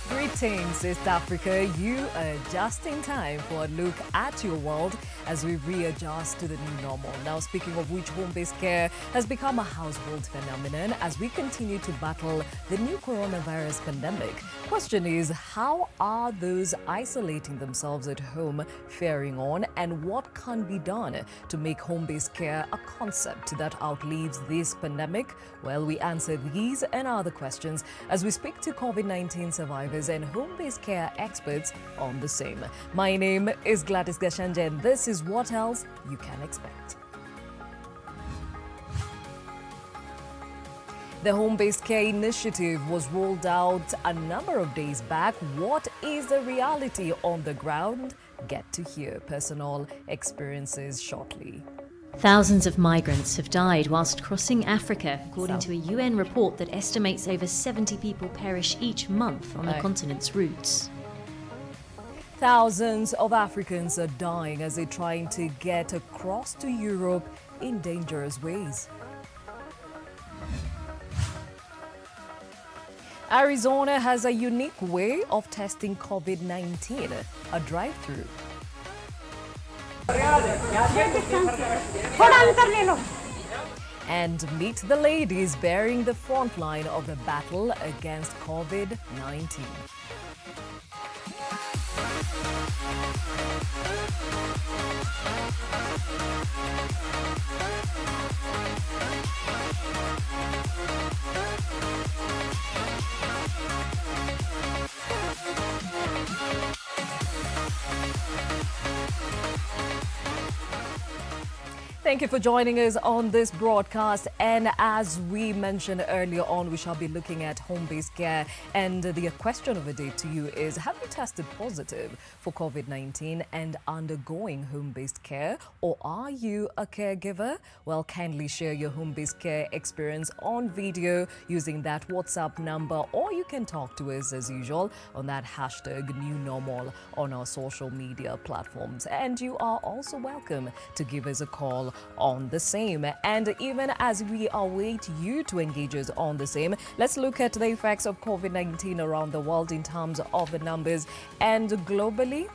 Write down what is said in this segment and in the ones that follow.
Greetings, East Africa. You are just in time for a look at your world as we readjust to the new normal. Now, speaking of which, home-based care has become a household phenomenon as we continue to battle the new coronavirus pandemic. Question is, how are those isolating themselves at home faring on, and what can be done to make home-based care a concept that outlives this pandemic? Well, we answer these and other questions as we speak to Covid-19 survivors and home-based care experts on the same. My name is Gladys Gachanja, and this is what else you can expect. The home-based care initiative was rolled out a number of days back. What is the reality on the ground? Get to hear personal experiences shortly. Thousands of migrants have died whilst crossing Africa, according to a UN report that estimates over 70 people perish each month on the continent's routes. Thousands of Africans are dying as they're trying to get across to Europe in dangerous ways. Arizona has a unique way of testing COVID-19, a drive-through. And meet the ladies bearing the front line of the battle against COVID-19. Thank you for joining us on this broadcast. And as we mentioned earlier on, we shall be looking at home-based care. And the question of the day to you is, have you tested positive for COVID-19 and undergoing home-based care? Or are you a caregiver? Well, kindly share your home-based care experience on video using that WhatsApp number, or you can talk to us as usual on that hashtag #NewNormal on our social media platforms. And you are also welcome to give us a call on the same. And even as we await you to engage us on the same, let's look at the effects of COVID-19 around the world in terms of the numbers. And globally,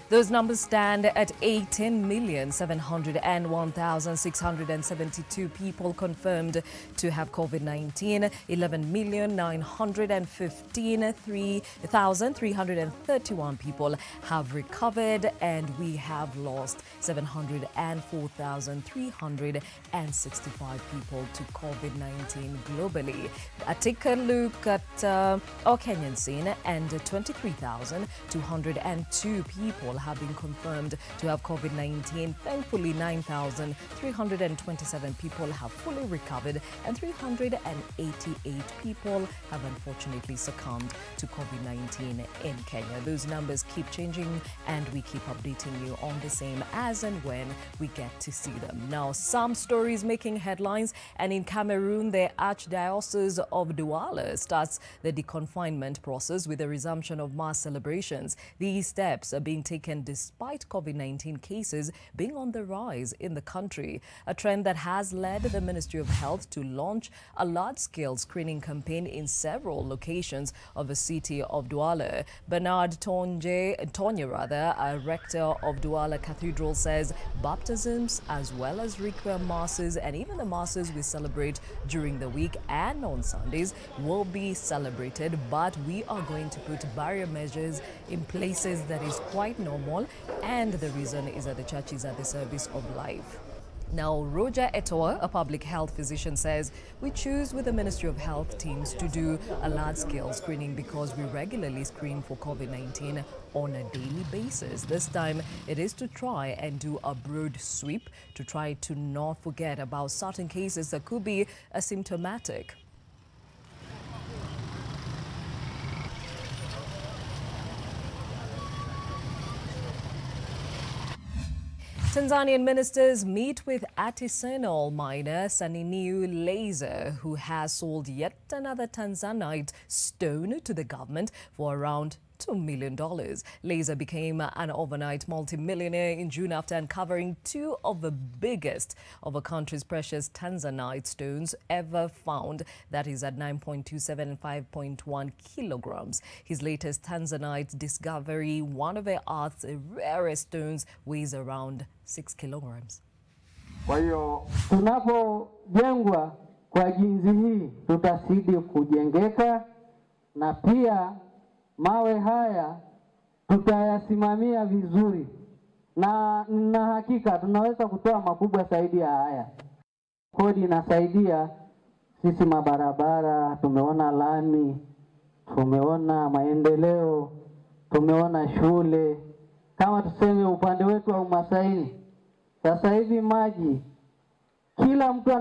those numbers stand at 18,701,672 people confirmed to have COVID-19, 11,915,331 people have recovered, and we have lost 704,365 people to COVID-19 globally. Take a look at our Kenyan scene, and 23,202 people have been confirmed to have COVID-19. Thankfully, 9,327 people have fully recovered, and 388 people have unfortunately succumbed to COVID-19 in Kenya. Those numbers keep changing, and we keep updating you on the same as and when we get to see them. Now, some stories making headlines, and in Cameroon, the Archdiocese of Douala starts the deconfinement process with the resumption of mass celebrations. These steps are being taken despite COVID-19 cases being on the rise in the country, a trend that has led the Ministry of Health to launch a large-scale screening campaign in several locations of the city of Douala. Bernard Tonya, a rector of Douala Cathedral, says baptisms as well as requiem masses and even the masses we celebrate during the week and on Sundays will be celebrated, but we are going to put barrier measures in places that is quite normal, and the reason is that the church is at the service of life. Now, Roger Eto'o, a public health physician, says we choose with the Ministry of Health teams to do a large-scale screening because we regularly screen for COVID-19 on a daily basis. This time, it is to try and do a broad sweep to try to not forget about certain cases that could be asymptomatic. Tanzanian ministers meet with artisanal miner Saniniu Laser, who has sold yet another Tanzanite stone to the government for around $2 million. Laser became an overnight multimillionaire in June after uncovering two of the biggest of a country's precious tanzanite stones ever found, that is at 9.27 and 5.1 kilograms. His latest tanzanite discovery, one of the Earth's rarest stones, weighs around 6 kilograms. Kwa hiyo tunapojengwa kwa jinsi hii tutazidi kujengeka, na pia mawe haya tutayasimamia vizuri, na hakika tunaweza kutoa makubwa zaidi ya haya. Kodi inasaidia sisi mabarabara, tumeona lami, tumeona maendeleo, tumeona shule. Kama tuseme upande wetu wa Umasaini, sasa hivi maji, kila mtu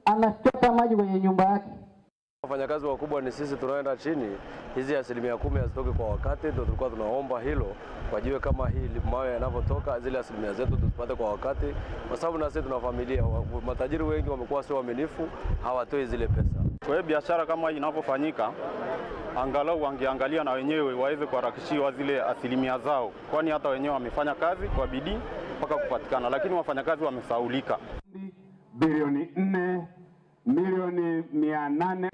anachota maji kwenye nyumba yake. Wafanyakazi wakubwa ni sisi, tunaenda chini. Hizi 10% hazitoke kwa wakati, ndio tulikuwa tunaomba hilo kwa jiwe kama hii mawe yanavyotoka, zile 10% zetu tuzipate kwa wakati, kwa sababu na sisi tuna familia. Matajiri wengi wamekuwa sio waaminifu, hawatoi zile pesa. Kwa hiyo biashara kama hii inavyofanyika, angalau wangeangalia na wenyewe waweze kuharakishiwa zile 10% zao, kwani hata wenyewe wamefanya kazi kwa bidii mpaka kupatikana, lakini wafanyakazi wamesaulika. Bilioni 4 milioni 800.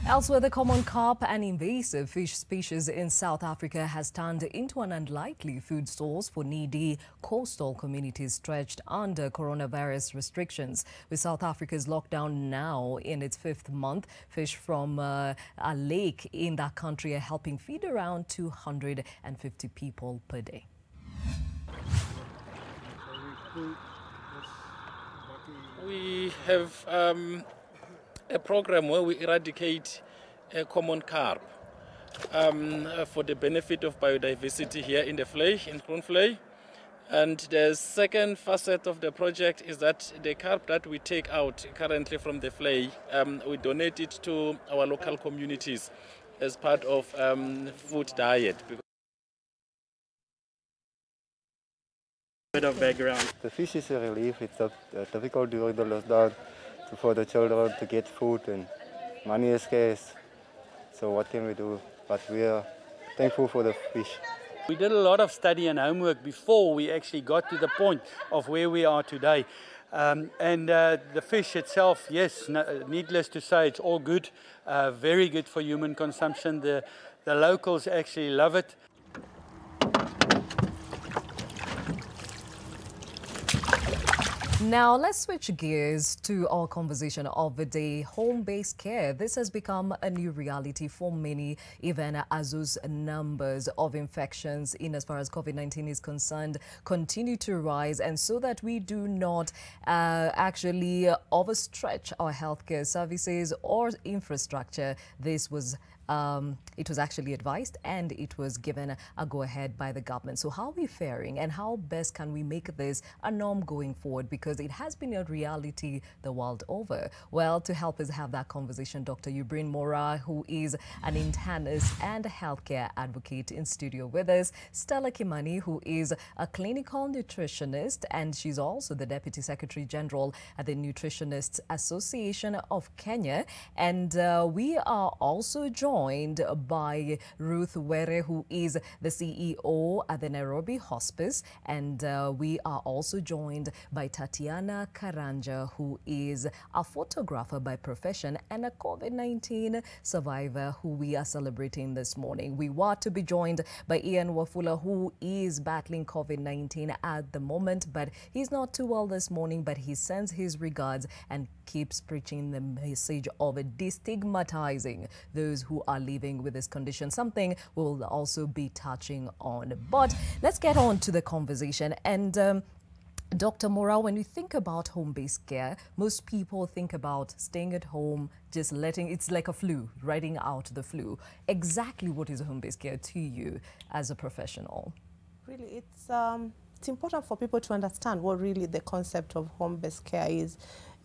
Elsewhere, the common carp, an invasive fish species in South Africa, has turned into an unlikely food source for needy coastal communities stretched under coronavirus restrictions. With South Africa's lockdown now in its 5th month, fish from a lake in that country are helping feed around 250 people per day. We have a program where we eradicate common carp for the benefit of biodiversity here in the Vlei, in Groenvlei. And the second facet of the project is that the carp that we take out currently from the Vlei, we donate it to our local communities as part of food diet. Bit of background. The fish is a relief. It's difficult during the lockdown for the children to get food, and money is scarce. So what can we do? But we are thankful for the fish. We did a lot of study and homework before we actually got to the point of where we are today. The fish itself, yes, needless to say, it's all good, very good for human consumption. The locals actually love it. Now, let's switch gears to our conversation of the day, home-based care. This has become a new reality for many, even as those numbers of infections in as far as COVID-19 is concerned continue to rise. And so that we do not actually overstretch our healthcare services or infrastructure, this was it was actually advised and it was given a go-ahead by the government. So how are we faring, and how best can we make this a norm going forward? Because it has been a reality the world over. Well, to help us have that conversation, Dr. Ubrin Mora, who is an internist and healthcare advocate, in studio with us. Stella Kimani, who is a clinical nutritionist, and she's also the Deputy Secretary General at the Nutritionists Association of Kenya. And we are also joined by Ruth Were, who is the CEO at the Nairobi Hospice. And we are also joined by Tatiana Karanja, who is a photographer by profession and a COVID-19 survivor who we are celebrating this morning. We were to be joined by Ian Wafula, who is battling COVID-19 at the moment, but he's not too well this morning, but he sends his regards and keeps preaching the message of destigmatizing those who are living with this condition, something we'll also be touching on. But let's get on to the conversation. And Dr. Mora, when you think about home-based care, most people think about staying at home, just it's like a flu, riding out the flu. Exactly what is home-based care to you as a professional? Really, it's important for people to understand what really the concept of home-based care is,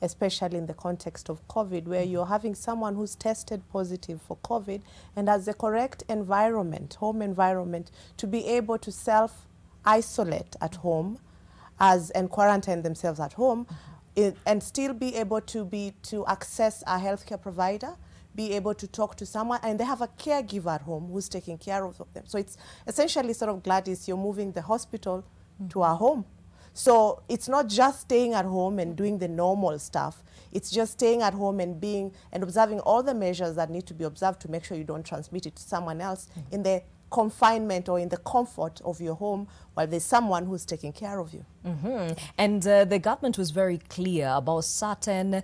especially in the context of COVID, where you're having someone who's tested positive for COVID and has the correct environment, home environment, to be able to self-isolate at home and quarantine themselves at home, and still be able to access a healthcare provider, be able to talk to someone, and they have a caregiver at home who's taking care of them. So it's essentially sort of, Gladys, you're moving the hospital to our home. So it's not just staying at home and doing the normal stuff. It's just staying at home and observing all the measures that need to be observed to make sure you don't transmit it to someone else in the confinement or in the comfort of your home while there's someone who's taking care of you. And the government was very clear about certain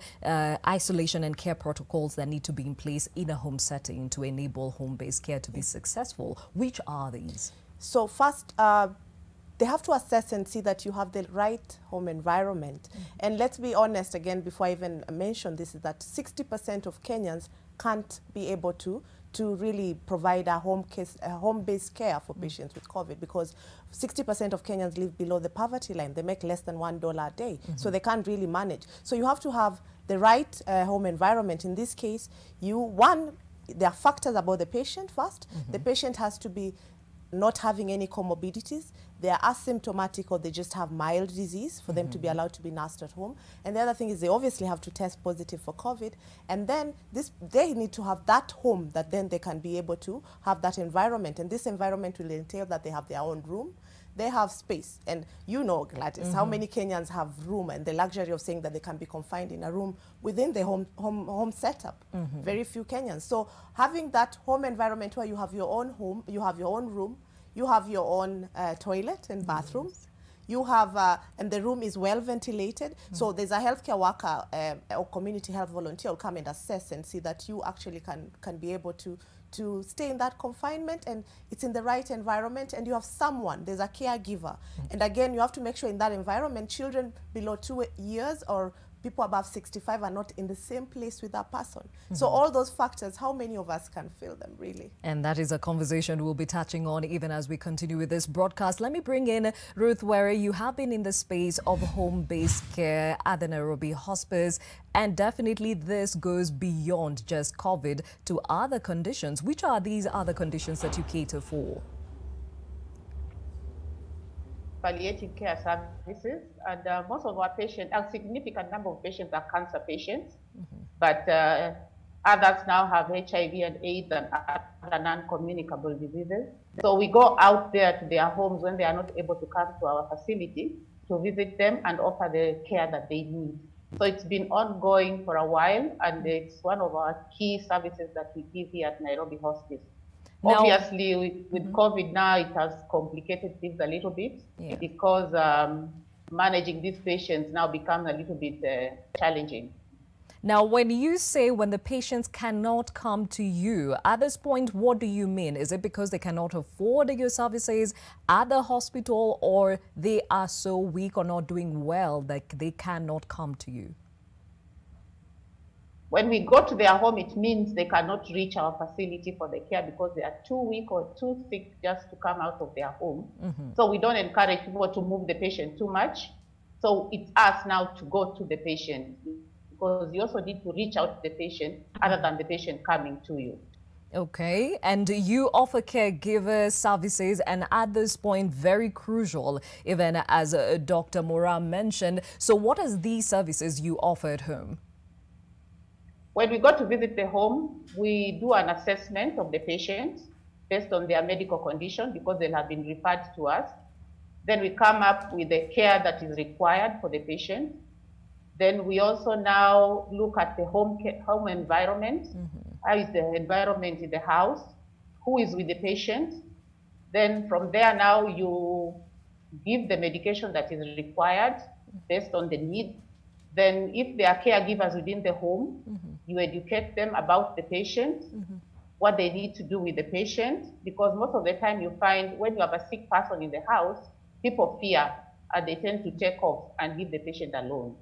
isolation and care protocols that need to be in place in a home setting to enable home-based care to be successful. Which are these? So first, they have to assess and see that you have the right home environment. And let's be honest, again, before I even mention this, is that 60% of Kenyans can't be able to really provide a home-based care for patients with COVID, because 60% of Kenyans live below the poverty line. They make less than $1 a day, so they can't really manage. So you have to have the right home environment. In this case, there are factors about the patient first. The patient has to be not having any comorbidities. They are asymptomatic or they just have mild disease for them to be allowed to be nursed at home. And the other thing is they obviously have to test positive for COVID. And then they need to have that home that then they can be able to have that environment. And this environment will entail that they have their own room, they have space. And you know, Gladys, how many Kenyans have room and the luxury of saying that they can be confined in a room within the home setup. Very few Kenyans. So having that home environment where you have your own home, you have your own room, you have your own toilet and bathroom, you have, and the room is well ventilated. So there's a healthcare worker or community health volunteer will come and assess and see that you actually can be able to stay in that confinement, and it's in the right environment, and you have someone, there's a caregiver. And again, you have to make sure in that environment, children below 2 years or people above 65 are not in the same place with that person. So all those factors, how many of us can feel them, really? And that is a conversation we'll be touching on even as we continue with this broadcast. Let me bring in Ruth Were. You have been in the space of home-based care at the Nairobi Hospice, and definitely this goes beyond just COVID to other conditions. Which are these other conditions that you cater for? Palliative care services, and most of our patients, a significant number of patients are cancer patients, but others now have HIV and AIDS and other non-communicable diseases. So we go out there to their homes when they are not able to come to our facility to visit them and offer the care that they need. So it's been ongoing for a while, and it's one of our key services that we give here at Nairobi Hospice. Now, obviously, with COVID now, it has complicated things a little bit because managing these patients now becomes a little bit challenging. Now, when you say when the patients cannot come to you, at this point, what do you mean? Is it because they cannot afford your services at the hospital, or they are so weak or not doing well that they cannot come to you? When we go to their home, it means they cannot reach our facility for the care because they are too weak or too sick just to come out of their home. So we don't encourage people to move the patient too much. So it's us now to go to the patient, because you also need to reach out to the patient other than the patient coming to you. Okay, and you offer caregiver services, and at this point, very crucial, even as Dr. Mora mentioned. So what are these services you offer at home? When we go to visit the home, we do an assessment of the patient based on their medical condition, because they have been referred to us. Then we come up with the care that is required for the patient. Then we also now look at the home environment. How is the environment in the house? Who is with the patient? Then from there now you give the medication that is required based on the need. Then if there are caregivers within the home, you educate them about the patient, what they need to do with the patient, because most of the time you find when you have a sick person in the house, people fear and they tend to take off and leave the patient alone.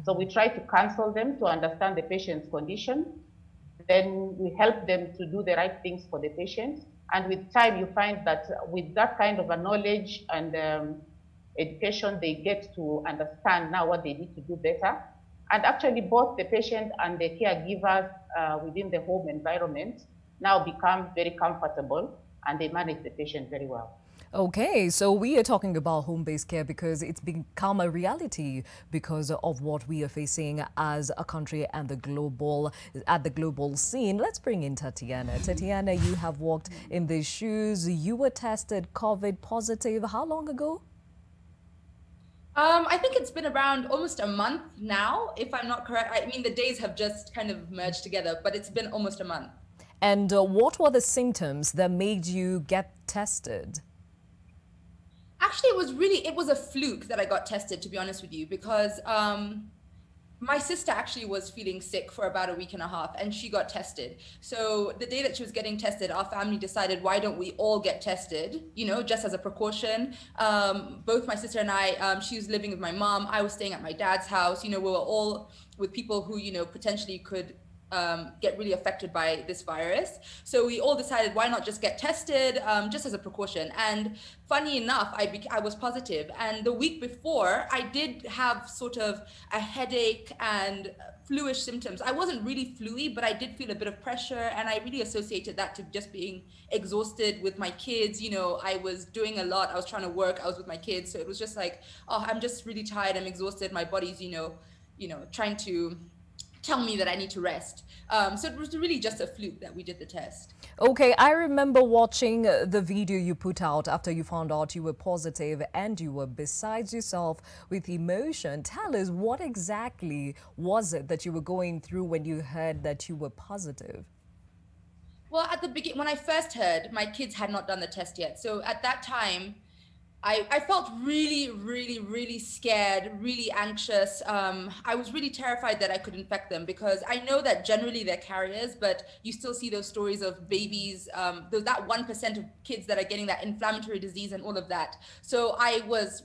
So we try to counsel them to understand the patient's condition. Then we help them to do the right things for the patient. And with time, you find that with that kind of a knowledge and education, they get to understand now what they need to do better. And actually, both the patient and the caregivers within the home environment now become very comfortable, and they manage the patient very well. Okay, so we are talking about home-based care because it's become a reality because of what we are facing as a country and the global scene. Let's bring in Tatiana. Tatiana, you have walked in these shoes. You were tested COVID positive. How long ago? I think it's been around almost a month now, if I'm not correct. I mean, the days have just kind of merged together, but it's been almost a month. And what were the symptoms that made you get tested? Actually, it was a fluke that I got tested, to be honest with you, because my sister actually was feeling sick for about a week and a half and she got tested. So the day that she was getting tested, our family decided, why don't we all get tested, you know, just as a precaution. Both my sister and I, she was living with my mom, I was staying at my dad's house, you know, we were all with people who, you know, potentially could get really affected by this virus. So we all decided, why not just get tested just as a precaution. And funny enough, I was positive. And the week before, I did have sort of a headache and fluish symptoms. I wasn't really fluey, but I did feel a bit of pressure. And I really associated that to just being exhausted with my kids. You know, I was doing a lot. I was trying to work. I was with my kids. So it was just like, oh, I'm just really tired. I'm exhausted. My body's, you know, trying to tell me that I need to rest. So it was really just a fluke that we did the test. Okay, I remember watching the video you put out after you found out you were positive and you were besides yourself with emotion. Tell us, what exactly was it that you were going through when you heard that you were positive? Well, at the beginning, when I first heard, my kids had not done the test yet. So at that time, I felt really, really, really scared, really anxious. I was really terrified that I could infect them because I know that generally they're carriers, but you still see those stories of babies, that 1% of kids that are getting that inflammatory disease and all of that. So I was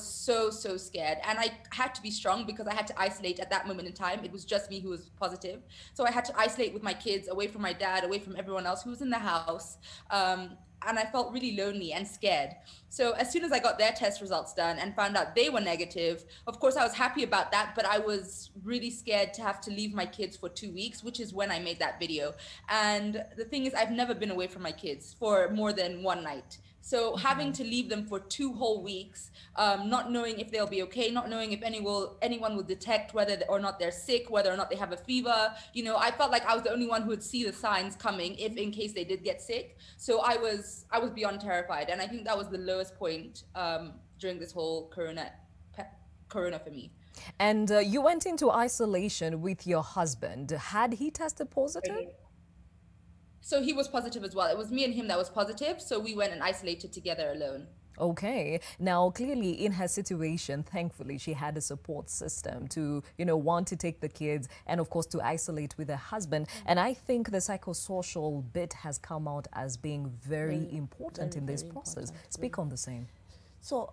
so scared, and I had to be strong because I had to isolate at that moment in time. It was just me who was positive. So I had to isolate with my kids, away from my dad, away from everyone else who was in the house. And I felt really lonely and scared. So as soon as I got their test results done and found out they were negative, of course I was happy about that, but I was really scared to have to leave my kids for 2 weeks, which is when I made that video. And the thing is, I've never been away from my kids for more than one night. So having to leave them for 2 whole weeks, not knowing if they'll be okay, not knowing if anyone will detect whether or not they're sick, whether or not they have a fever. You know, I felt like I was the only one who would see the signs coming if in case they did get sick. So I was beyond terrified. And I think that was the lowest point during this whole corona for me. And you went into isolation with your husband. Had he tested positive? So he was positive as well. It was me and him that was positive. So we went and isolated together alone. Okay. Now, clearly in her situation, thankfully, she had a support system to, you know, want to take the kids and, of course, to isolate with her husband. And I think the psychosocial bit has come out as being very important in this process. Speak on the same. So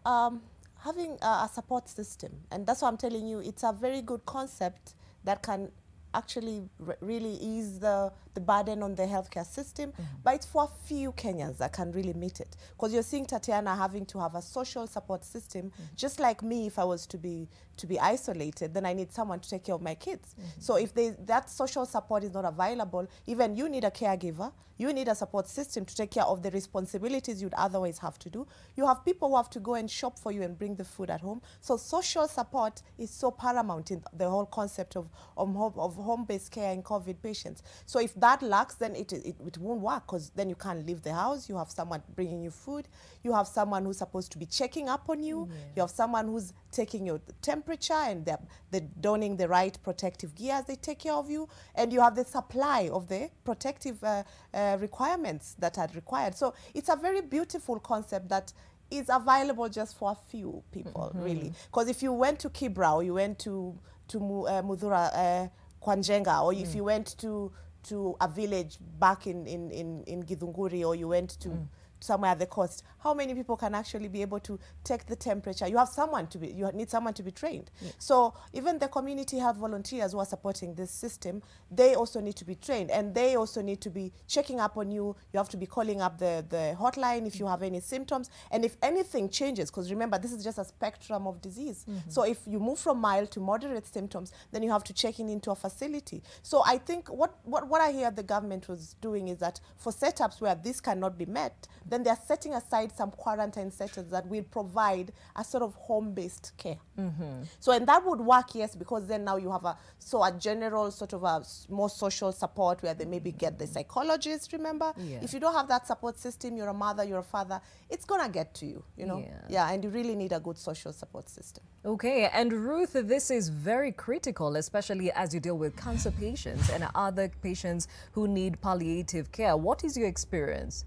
having a support system, and that's what I'm telling you, it's a very good concept that can actually really ease the burden on the healthcare system, but it's for a few Kenyans that can really meet it. Because you're seeing Tatiana having to have a social support system, just like me. If I was to be isolated, then I need someone to take care of my kids. So if that social support is not available, even you need a caregiver, you need a support system to take care of the responsibilities you'd otherwise have to do. You have people who have to go and shop for you and bring the food at home. So social support is so paramount in the whole concept of home-based care in COVID patients. So if that lacks, then it won't work, because then you can't leave the house. You have someone bringing you food. You have someone who's supposed to be checking up on you. You have someone who's taking your temperature, and they're donning the right protective gear as they take care of you. And you have the supply of the protective requirements that are required. So it's a very beautiful concept that is available just for a few people, really. Because if you went to Kibra, or you went to Mudhura, Kwanjenga, or if you went to a village back in Githunguri, or you went to somewhere at the coast, how many people can actually be able to take the temperature? You need someone to be trained. So even the community health volunteers who are supporting this system, they also need to be trained, and they also need to be checking up on you. You have to be calling up the hotline if you have any symptoms, and if anything changes, because remember, this is just a spectrum of disease. So if you move from mild to moderate symptoms, then you have to check into a facility. So I think what I hear the government was doing is that for setups where this cannot be met, then they're setting aside some quarantine settings that will provide a sort of home-based care. So, and that would work, yes, because then now you have a general sort of a more social support where they maybe get the psychologist, remember? If you don't have that support system, you're a mother, you're a father, it's gonna get to you, you know? And you really need a good social support system. Okay, and Ruth, this is very critical, especially as you deal with cancer patients and other patients who need palliative care. What is your experience?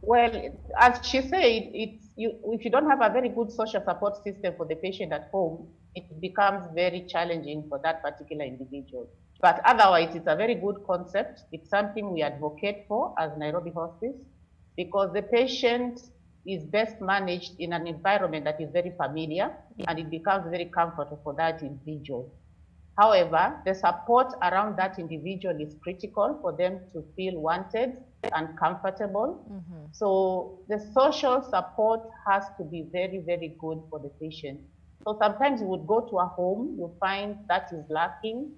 Well, as she said, if you don't have a very good social support system for the patient at home, it becomes very challenging for that particular individual. But otherwise, it's a very good concept. It's something we advocate for as Nairobi Hospice, because the patient is best managed in an environment that is very familiar, and it becomes very comfortable for that individual. However, the support around that individual is critical for them to feel wanted and comfortable. So the social support has to be very, very good for the patient. So sometimes you would go to a home, you find that is lacking.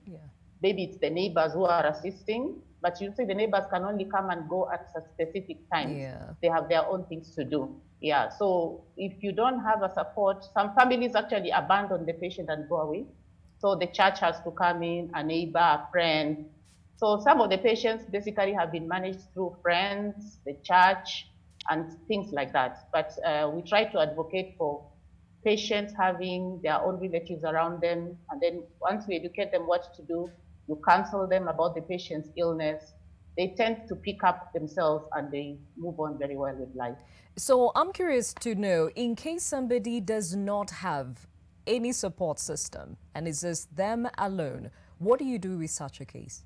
Maybe it's the neighbors who are assisting, but you see the neighbors can only come and go at specific times. They have their own things to do. So if you don't have a support, some families actually abandon the patient and go away. So the church has to come in, a neighbor, a friend. So some of the patients basically have been managed through friends, the church, and things like that. But we try to advocate for patients having their own relatives around them. And then once we educate them what to do, you counsel them about the patient's illness, they tend to pick up themselves and they move on very well with life. So I'm curious to know, in case somebody does not have any support system and it's just them alone, what do you do with such a case?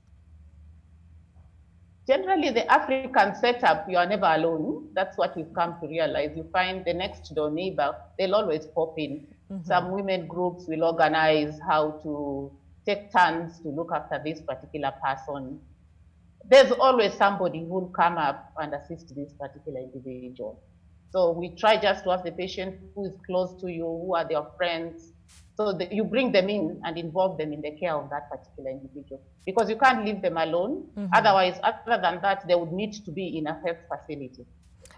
Generally, the African setup, you are never alone. That's what we've come to realize. You find the next door neighbor, they'll always pop in. Some women groups will organize how to take turns to look after this particular person. There's always somebody who will come up and assist this particular individual. So we try just to ask the patient who is close to you, who are their friends, so that you bring them in and involve them in the care of that particular individual. Because you can't leave them alone. Otherwise, other than that, they would need to be in a health facility.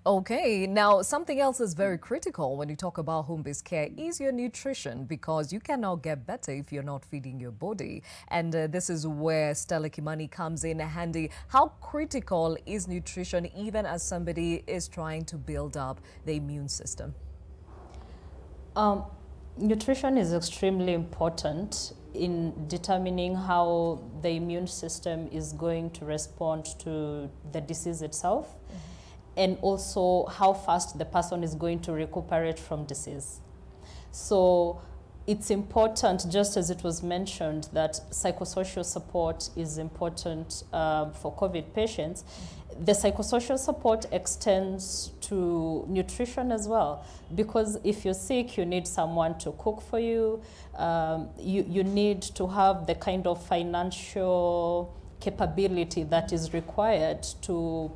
Okay, now something else is very critical when you talk about home-based care is your nutrition, because you cannot get better if you're not feeding your body. And this is where Stella Kimani comes in handy. How critical is nutrition even as somebody is trying to build up the immune system? Nutrition is extremely important in determining how the immune system is going to respond to the disease itself, and also how fast the person is going to recuperate from disease. So it's important, just as it was mentioned, that psychosocial support is important for COVID patients. The psychosocial support extends to nutrition as well, because if you're sick, you need someone to cook for you. You need to have the kind of financial capability that is required to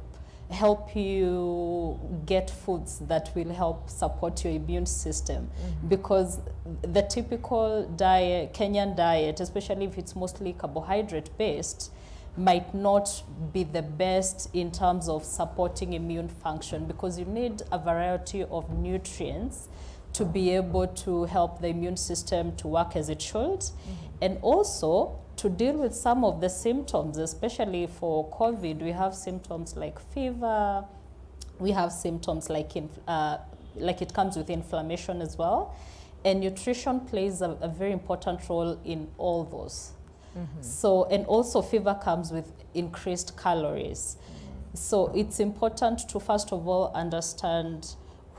help you get foods that will help support your immune system. Because the typical diet, Kenyan diet, especially if it's mostly carbohydrate based, might not be the best in terms of supporting immune function, because you need a variety of nutrients to be able to help the immune system to work as it should, and also to deal with some of the symptoms. Especially for COVID, we have symptoms like fever, we have symptoms like it comes with inflammation as well, and nutrition plays a very important role in all those. So, and also fever comes with increased calories. So it's important to first of all understand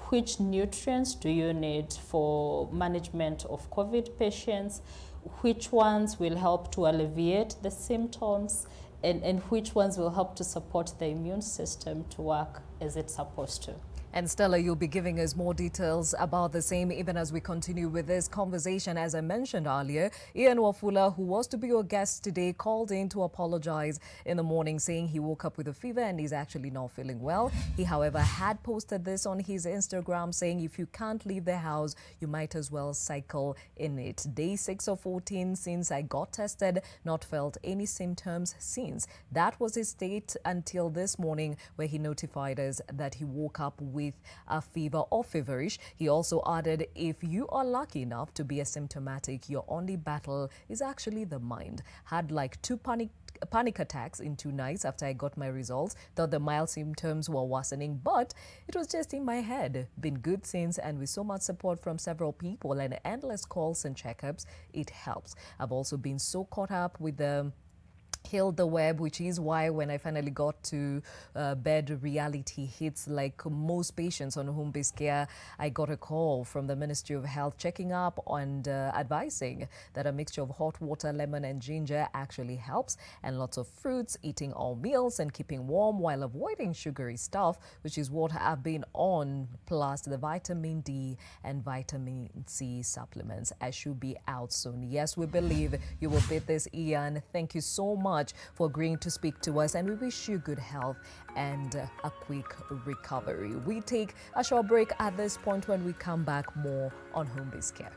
which nutrients do you need for management of COVID patients, which ones will help to alleviate the symptoms, and which ones will help to support the immune system to work as it's supposed to. And Stella, you'll be giving us more details about the same even as we continue with this conversation. As I mentioned earlier, Ian Wafula, who was to be your guest today, called in to apologize in the morning, saying he woke up with a fever and he's actually not feeling well. He, however, had posted this on his Instagram saying if you can't leave the house, you might as well cycle in it. Day 6 of 14 since I got tested, not felt any symptoms since. That was his state until this morning, where he notified us that he woke up with a fever or feverish. He also added, if you are lucky enough to be asymptomatic, your only battle is actually the mind. Had like 2 panic attacks in 2 nights after I got my results. Thought the mild symptoms were worsening, but it was just in my head. Been good since, and with so much support from several people and endless calls and checkups, it helps. I've also been so caught up with the killed the web, which is why when I finally got to bed, reality hits. Like most patients on home-based care, I got a call from the Ministry of Health checking up and advising that a mixture of hot water, lemon and ginger actually helps, and lots of fruits, eating all meals and keeping warm while avoiding sugary stuff, which is what I've been on, plus the vitamin D and vitamin C supplements. I should be out soon. Yes, we believe you will beat this, Ian. Thank you so much for agreeing to speak to us, and we wish you good health and a quick recovery. We take a short break at this point. When we come back, more on home-based care.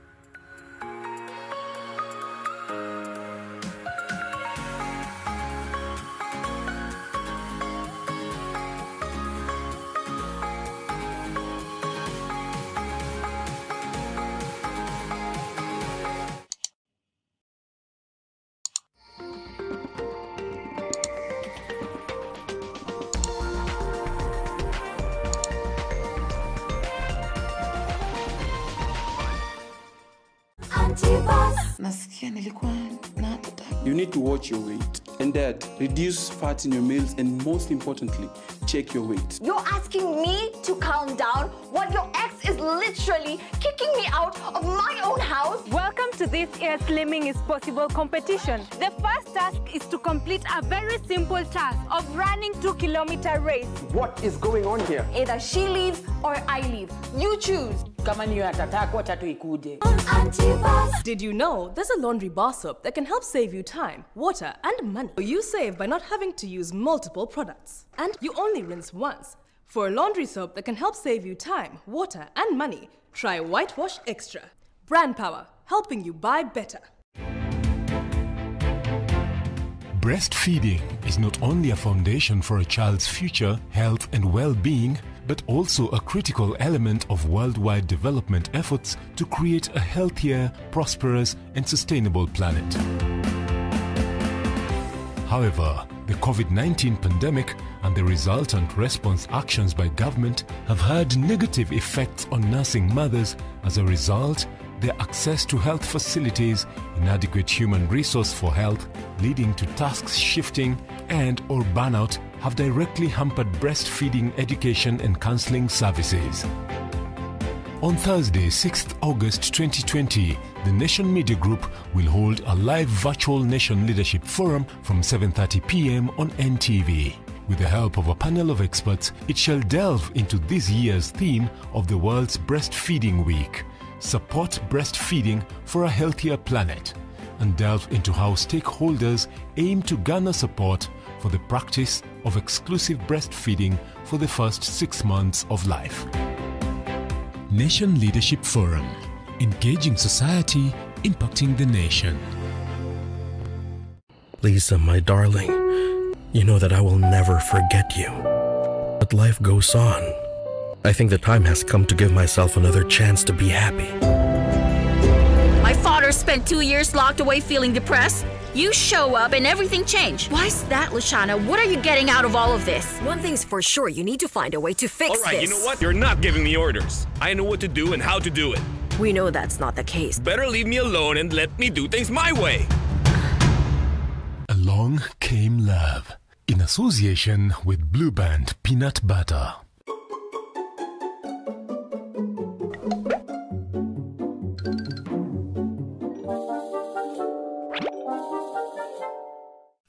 You need to watch your weight. And Dad, reduce fat in your meals, and most importantly, check your weight. You're asking me to calm down while your ex is literally kicking me out of my own house? Welcome to this year's Slimming is Possible competition. The first task is to complete a very simple task of running 2-kilometer race. What is going on here? Either she leaves or I leave. You choose. Did you know there's a laundry bar soap that can help save you time, water and money? You save by not having to use multiple products. And you only rinse once. For a laundry soap that can help save you time, water and money, try Whitewash Extra. Brand power, helping you buy better. Breastfeeding is not only a foundation for a child's future, health and well-being, but also a critical element of worldwide development efforts to create a healthier, prosperous and sustainable planet. However, the Covid-19 pandemic and the resultant response actions by government have had negative effects on nursing mothers. As a result, their access to health facilities, inadequate human resource for health, leading to tasks shifting and/or burnout, have directly hampered breastfeeding education and counseling services. On Thursday, 6th August 2020, the Nation Media Group will hold a live virtual Nation Leadership Forum from 7:30 p.m. on NTV. With the help of a panel of experts, it shall delve into this year's theme of the World's Breastfeeding Week, Support Breastfeeding for a Healthier Planet, and delve into how stakeholders aim to garner support for the practice of exclusive breastfeeding for the first 6 months of life. Nation Leadership Forum, engaging society, impacting the nation. Lisa, my darling, you know that I will never forget you. But life goes on. I think the time has come to give myself another chance to be happy. My father spent 2 years locked away feeling depressed. You show up and everything changed. Why's that, Lashana? What are you getting out of all of this? One thing's for sure, you need to find a way to fix this. All right, you know what? You're not giving me orders. I know what to do and how to do it. We know that's not the case. Better leave me alone and let me do things my way. Along came love, in association with Blue Band Peanut Butter.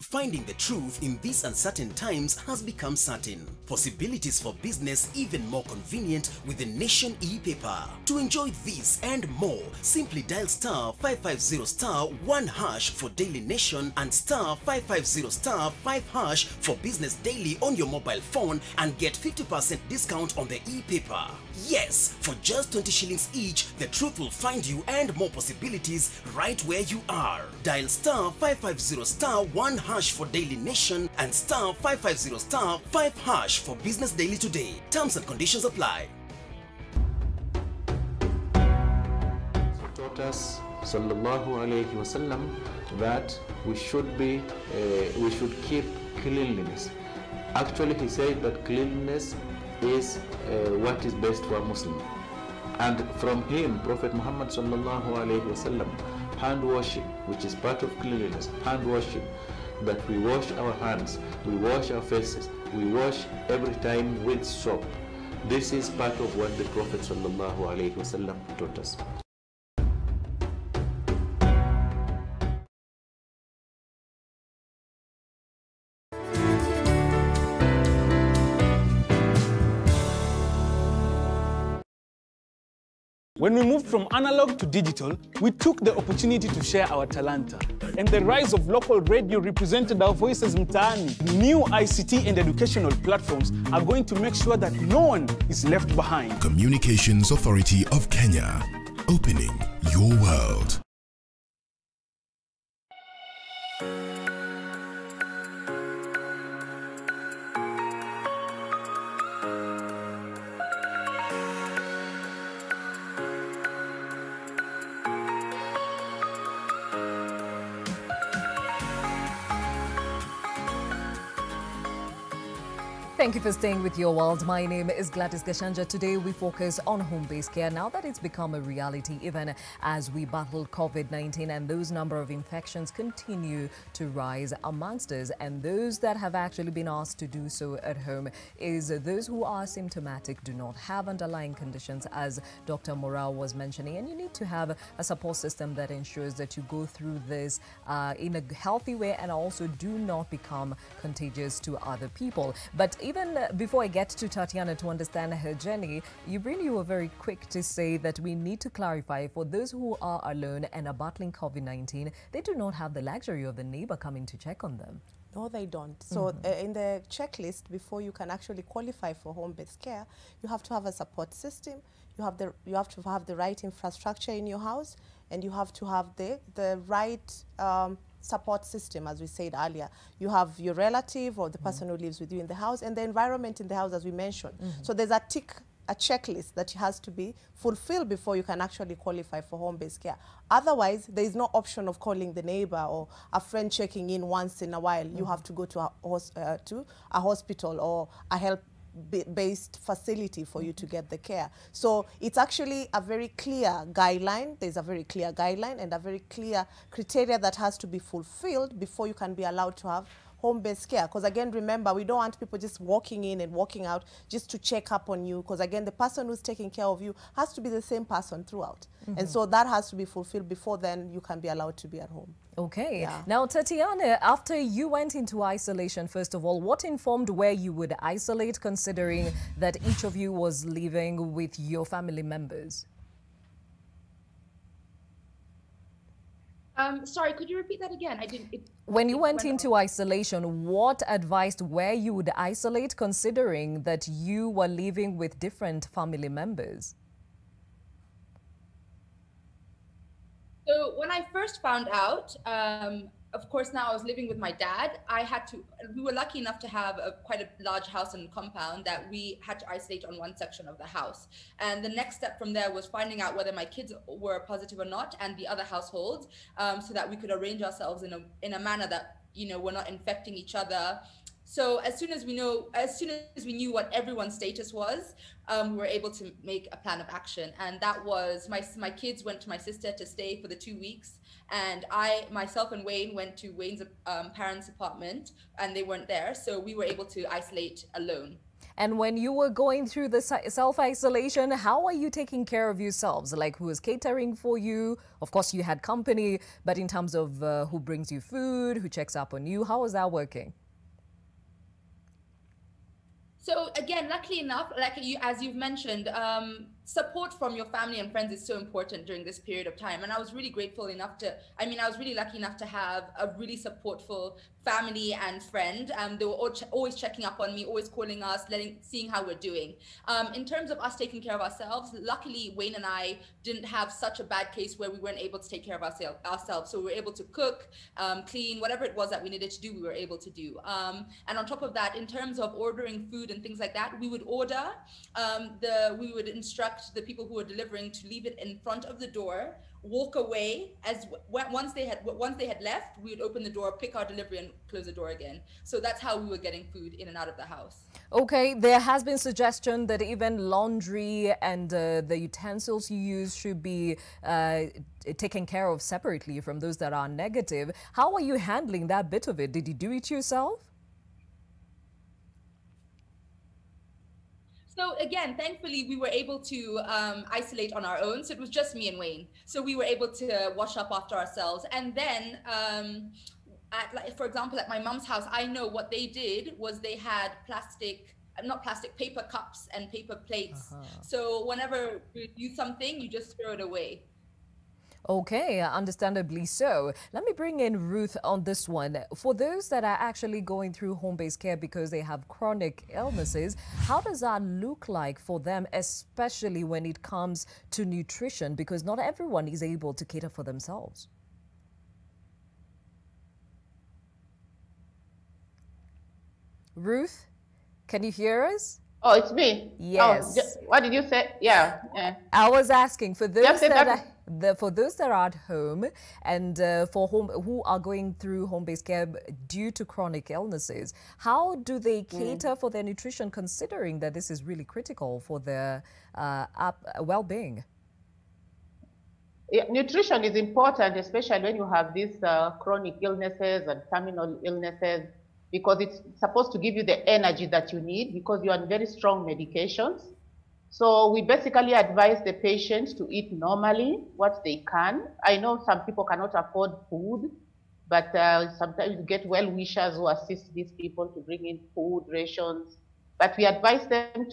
Finding the truth in these uncertain times has become certain. Possibilities for business even more convenient with the Nation e-paper. To enjoy this and more, simply dial *550*1# for Daily Nation and *550*5# for Business Daily on your mobile phone and get 50% discount on the e-paper. Yes, for just 20 shillings each, the truth will find you and more possibilities right where you are. Dial *550*1# for Daily Nation and *550*5# for Business Daily today. Terms and conditions apply. Taught us, sallallahu alayhi wasallam, that we should keep cleanliness. Actually, he said that cleanliness is what is best for a Muslim. And from him, Prophet Muhammad sallallahu alayhi wasallam, hand washing, which is part of cleanliness, hand washing, that we wash our hands, we wash our faces, we wash every time with soap. This is part of what the Prophet sallallahu alayhi wasallam taught us. When we moved from analog to digital, we took the opportunity to share our talanta. And the rise of local radio represented our voices mtaani. New ICT and educational platforms are going to make sure that no one is left behind. Communications Authority of Kenya, opening your world. Thank you for staying with Your World. My name is Gladys Gachanja. Today we focus on home-based care now that it's become a reality even as we battle Covid-19 and those number of infections continue to rise amongst us. And those that have actually been asked to do so at home is those who are symptomatic, do not have underlying conditions, as Dr. Morao was mentioning. And you need to have a support system that ensures that you go through this in a healthy way and also do not become contagious to other people. But even before I get to Tatiana to understand her journey, you were very quick to say that we need to clarify for those who are alone and are battling COVID-19, they do not have the luxury of the neighbor coming to check on them. No, they don't. So in the checklist, before you can actually qualify for home-based care, you have to have a support system, you have to have the right infrastructure in your house, and you have to have the right support system, as we said earlier. You have your relative or the person who lives with you in the house and the environment in the house, as we mentioned. So there's a checklist that has to be fulfilled before you can actually qualify for home-based care. Otherwise, there is no option of calling the neighbor or a friend checking in once in a while. You have to go to a hospital or a health-based facility for you to get the care. So it's actually a very clear guideline. There's a very clear guideline and a very clear criteria that has to be fulfilled before you can be allowed to have home-based care. Because again, remember, we don't want people just walking in and walking out just to check up on you. Because again, the person who's taking care of you has to be the same person throughout. And so that has to be fulfilled before then you can be allowed to be at home. Okay. Yeah. Now, Tatiana, after you went into isolation, first of all, what informed where you would isolate, considering that each of you was living with your family members? Sorry, could you repeat that again? When you went into isolation, what advised where you would isolate, considering that you were living with different family members? So when I first found out, of course, now I was living with my dad. We were lucky enough to have quite a large house and compound that we had to isolate on one section of the house. And the next step from there was finding out whether my kids were positive or not, and the other households, so that we could arrange ourselves in a manner that, we're not infecting each other. So as soon as we knew what everyone's status was, we were able to make a plan of action. And that was my kids went to my sister to stay for the 2 weeks. And myself and Wayne went to Wayne's parents' apartment, and they weren't there. So we were able to isolate alone. And when you were going through the self-isolation, how are you taking care of yourselves? Like, who is catering for you? Of course, you had company, but in terms of who brings you food, who checks up on you, how is that working? So again, luckily enough, as you've mentioned, support from your family and friends is so important during this period of time. And I was really grateful enough I was really lucky enough to have a really supportful family and friend. They were always checking up on me, always calling us, seeing how we're doing. In terms of us taking care of ourselves, luckily Wayne and I didn't have such a bad case where we weren't able to take care of ourselves. So we were able to cook, clean, whatever it was that we needed to do, we were able to do. And on top of that, in terms of ordering food and things like that, we would order, we would instruct the people who were delivering to leave it in front of the door, walk away. Once they had left, we would open the door, pick our delivery, and close the door again. So that's how we were getting food in and out of the house. Okay, there has been suggestion that even laundry and the utensils you use should be taken care of separately from those that are negative. How are you handling that bit of it? Did you do it yourself? So again, thankfully, we were able to isolate on our own. So it was just me and Wayne. So we were able to wash up after ourselves. And then, for example, at my mom's house, I know what they did was they had paper cups and paper plates. So whenever you use something, you just throw it away. Okay, understandably so. Let me bring in Ruth on this one. For those that are actually going through home-based care because they have chronic illnesses, how does that look like for them, especially when it comes to nutrition? Because not everyone is able to cater for themselves. Ruth, can you hear us? Oh, it's me. Yes. Oh, what did you say? Yeah. I was asking for those for those that are at home and who are going through home-based care due to chronic illnesses, how do they cater for their nutrition, considering that this is really critical for their well-being? Yeah, nutrition is important, especially when you have these chronic illnesses and terminal illnesses, because it's supposed to give you the energy that you need because you're on very strong medications. So we basically advise the patients to eat normally what they can. I know some people cannot afford food, but sometimes you get well-wishers who assist these people to bring in food rations. But we advise them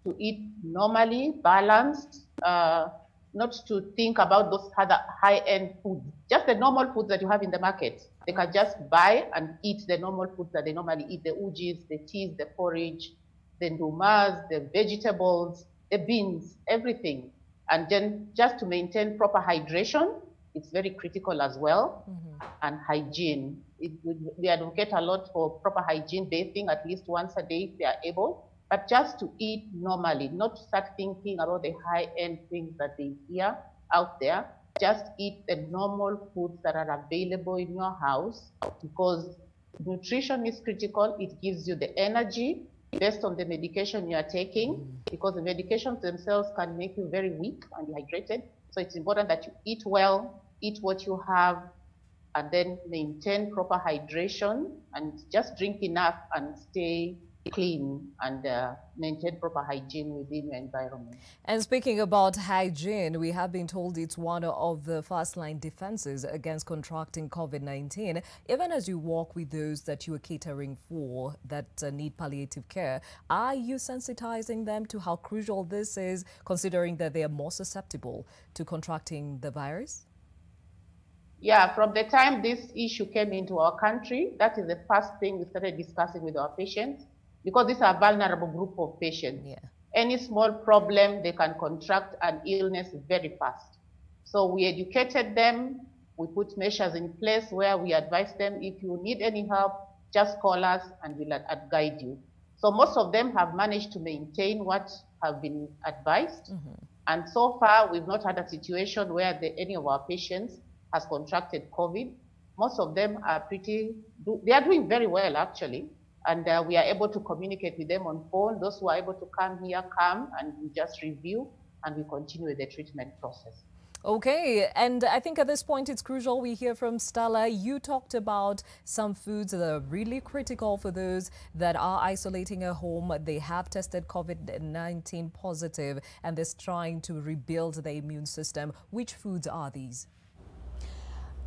to eat normally, balanced, not to think about those other high-end foods, just the normal foods that you have in the market. They can just buy and eat the normal foods that they normally eat, the ujis, the teas, the porridge, the ndumas, the vegetables, the beans, everything. And then just to maintain proper hydration, it's very critical as well, and hygiene. We advocate a lot for proper hygiene, bathing at least once a day if they are able, but just to eat normally, not to start thinking about the high-end things that they hear out there. Just eat the normal foods that are available in your house, because nutrition is critical. It gives you the energy based on the medication you are taking, because the medications themselves can make you very weak and dehydrated. So it's important that you eat well, eat what you have, and then maintain proper hydration and just drink enough and stay clean and maintain proper hygiene within your environment. And speaking about hygiene, we have been told it's one of the first-line defenses against contracting COVID-19. Even as you walk with those that you are catering for that need palliative care, are you sensitizing them to how crucial this is, considering that they are more susceptible to contracting the virus? Yeah, from the time this issue came into our country, that is the first thing we started discussing with our patients, because these are a vulnerable group of patients. Yeah. Any small problem, they can contract an illness very fast. So we educated them, we put measures in place where we advise them, if you need any help, just call us and we'll guide you. So most of them have managed to maintain what have been advised. And so far, we've not had a situation where any of our patients has contracted COVID. Most of them are they are doing very well, actually. And we are able to communicate with them on phone. Those who are able to come here, come, and we just review, and we continue with the treatment process. Okay, and I think at this point it's crucial we hear from Stella. You talked about some foods that are really critical for those that are isolating at home. They have tested COVID-19 positive and they're trying to rebuild the immune system. Which foods are these?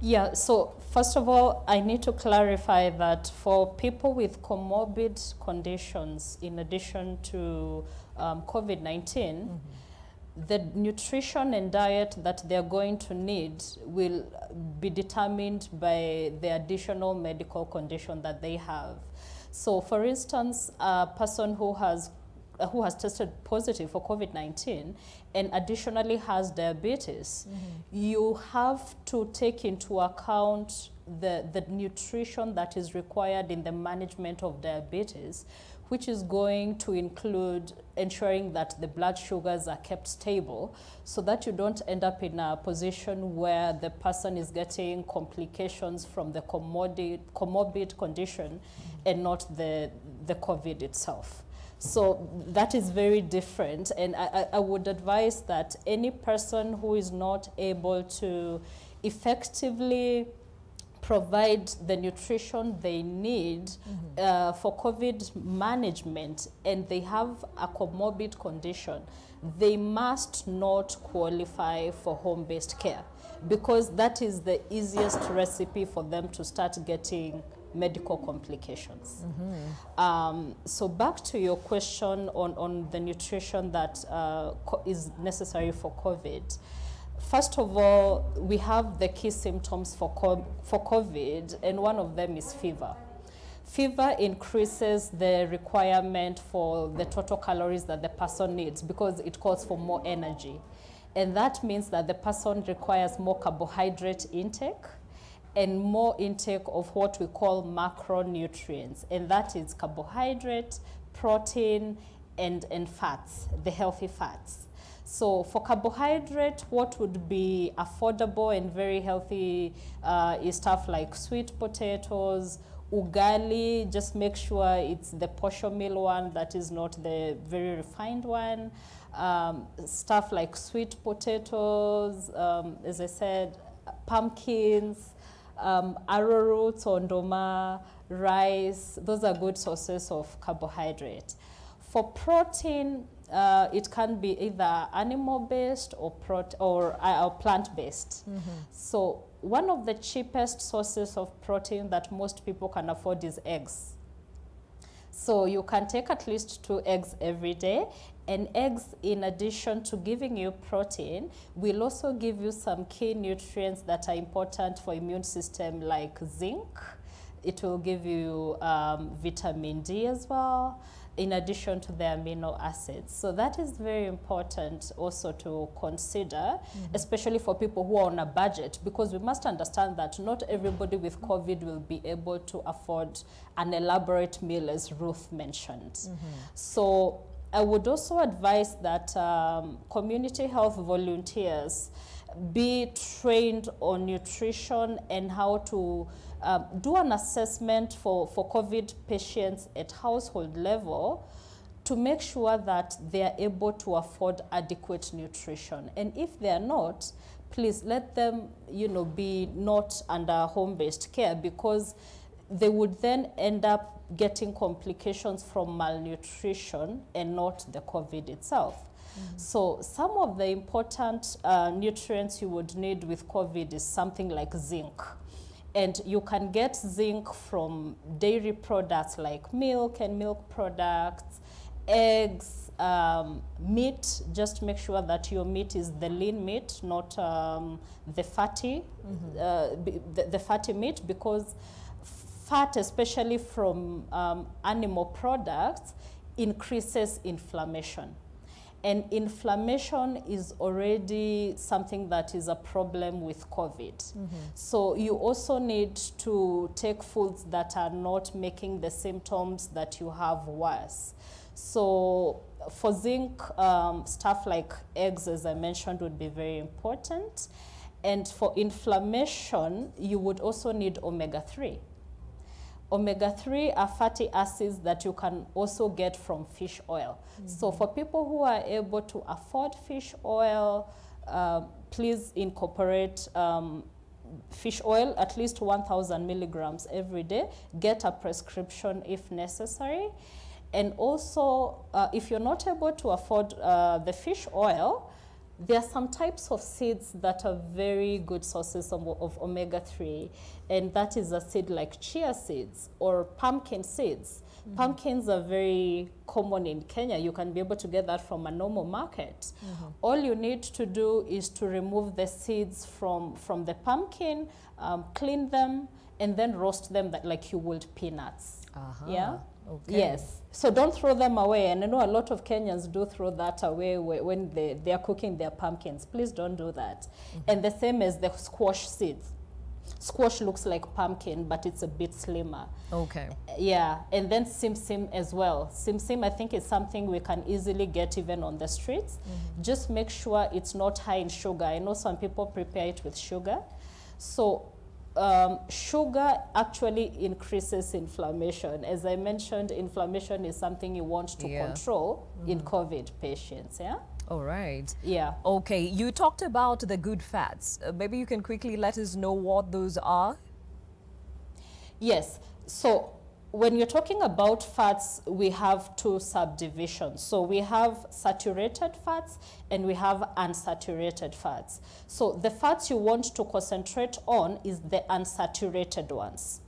Yeah, so first of all, I need to clarify that for people with comorbid conditions, in addition to COVID-19, the nutrition and diet that they're going to need will be determined by the additional medical condition that they have. So for instance, a person who has tested positive for COVID-19 and additionally has diabetes, you have to take into account the nutrition that is required in the management of diabetes, which is going to include ensuring that the blood sugars are kept stable so that you don't end up in a position where the person is getting complications from the comorbid condition and not the COVID itself. So that is very different, and I would advise that any person who is not able to effectively provide the nutrition they need for COVID management and they have a comorbid condition, they must not qualify for home-based care, because that is the easiest recipe for them to start getting medical complications. So back to your question on the nutrition that is necessary for COVID. First of all, we have the key symptoms for COVID, and one of them is fever. Fever increases the requirement for the total calories that the person needs because it calls for more energy. And that means that the person requires more carbohydrate intake and more intake of what we call macronutrients, and that is carbohydrate, protein, and fats, the healthy fats. So for carbohydrate, what would be affordable and very healthy is stuff like sweet potatoes, ugali. Just make sure it's the portion meal one, that is not the very refined one. Stuff like sweet potatoes, as I said, pumpkins, arrowroots, ondoma, rice. Those are good sources of carbohydrate. For protein, it can be either animal-based or plant-based. So one of the cheapest sources of protein that most people can afford is eggs. So you can take at least 2 eggs every day, and eggs, in addition to giving you protein, will also give you some key nutrients that are important for immune system, like zinc. It will give you vitamin D as well, in addition to the amino acids. So that is very important also to consider, especially for people who are on a budget, because we must understand that not everybody with COVID will be able to afford an elaborate meal, as Ruth mentioned. So I would also advise that community health volunteers be trained on nutrition and how to do an assessment for COVID patients at household level to make sure that they are able to afford adequate nutrition. And if they are not, please let them, be not under home-based care, because they would then end up getting complications from malnutrition and not the COVID itself. So some of the important nutrients you would need with COVID is something like zinc. And you can get zinc from dairy products like milk and milk products, eggs, meat. Just make sure that your meat is the lean meat, not the fatty, the fatty meat, because fat, especially from animal products, increases inflammation. And inflammation is already something that is a problem with COVID. So you also need to take foods that are not making the symptoms that you have worse. So for zinc, stuff like eggs, as I mentioned, would be very important. And for inflammation, you would also need omega-3. Omega-3 are fatty acids that you can also get from fish oil. So for people who are able to afford fish oil, please incorporate fish oil, at least 1,000 milligrams every day. Get a prescription if necessary. And also, if you're not able to afford the fish oil, there are some types of seeds that are very good sources of omega-3, and that is a seed like chia seeds or pumpkin seeds. Pumpkins are very common in Kenya. You can be able to get that from a normal market. All you need to do is to remove the seeds from the pumpkin, clean them, and then roast them like you would peanuts. Yeah? Okay. Yes. So don't throw them away. And I know a lot of Kenyans do throw that away when they are cooking their pumpkins. Please don't do that. And the same as the squash seeds. Squash looks like pumpkin, but it's a bit slimmer. Okay. Yeah. And then sim as well. Sim I think is something we can easily get even on the streets. Just make sure it's not high in sugar. I know some people prepare it with sugar. So sugar actually increases inflammation. As I mentioned, inflammation is something you want to control in COVID patients, yeah? All right. Yeah. Okay, you talked about the good fats. Maybe you can quickly let us know what those are? Yes. So when you're talking about fats, we have two subdivisions. So we have saturated fats and we have unsaturated fats. So the fats you want to concentrate on is the unsaturated ones.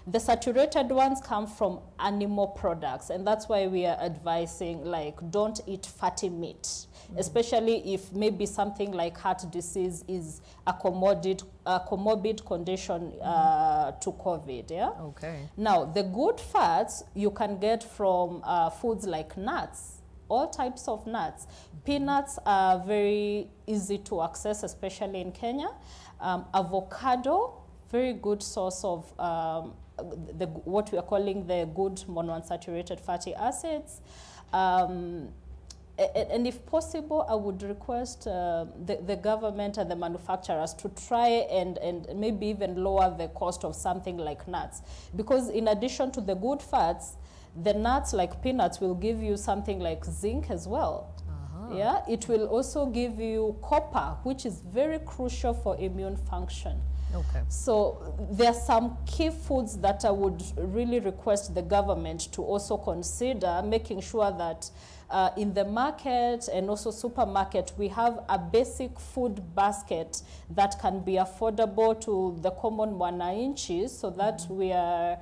The saturated ones come from animal products, and that's why we are advising, like, don't eat fatty meat, especially if maybe something like heart disease is a comorbid condition to COVID, yeah? Okay. Now, the good fats you can get from foods like nuts, all types of nuts. Peanuts are very easy to access, especially in Kenya. Avocado, very good source of what we are calling the good monounsaturated fatty acids. And if possible, I would request the government and the manufacturers to try and maybe even lower the cost of something like nuts. Because in addition to the good fats, the nuts like peanuts will give you something like zinc as well. Yeah, it will also give you copper, which is very crucial for immune function. Okay. So there are some key foods that I would really request the government to also consider, making sure that in the market and also supermarket, we have a basic food basket that can be affordable to the common wananchi, so that we are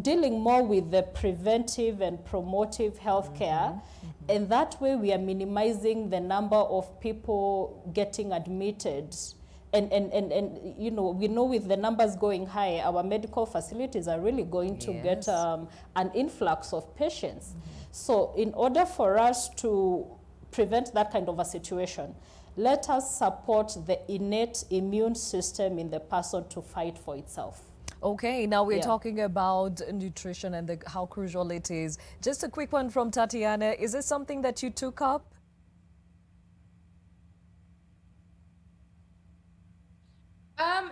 dealing more with the preventive and promotive healthcare. And that way we are minimizing the number of people getting admitted. And you know, we know with the numbers going high, our medical facilities are really going to get an influx of patients. So in order for us to prevent that kind of a situation, let us support the innate immune system in the person to fight for itself. Okay, now we're talking about nutrition and how crucial it is. Just a quick one from Tatiana. Is this something that you took up?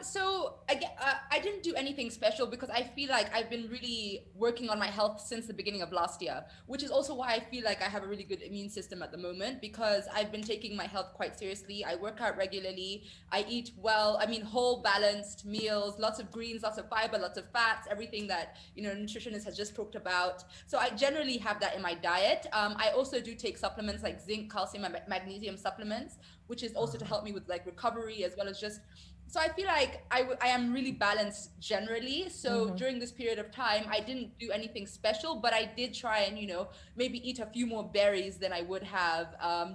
So I didn't do anything special because I feel like I've been really working on my health since the beginning of last year, which is also why I feel like I have a really good immune system at the moment, because I've been taking my health quite seriously. I work out regularly. I eat well. I mean, whole balanced meals, lots of greens, lots of fiber, lots of fats, everything that, you know, nutritionist has just talked about. So I generally have that in my diet. I also do take supplements like zinc, calcium, and magnesium supplements, which is also to help me with like recovery, as well as just, so I feel like I am really balanced generally. So during this period of time, I didn't do anything special, but I did try and, you know, maybe eat a few more berries than I would have,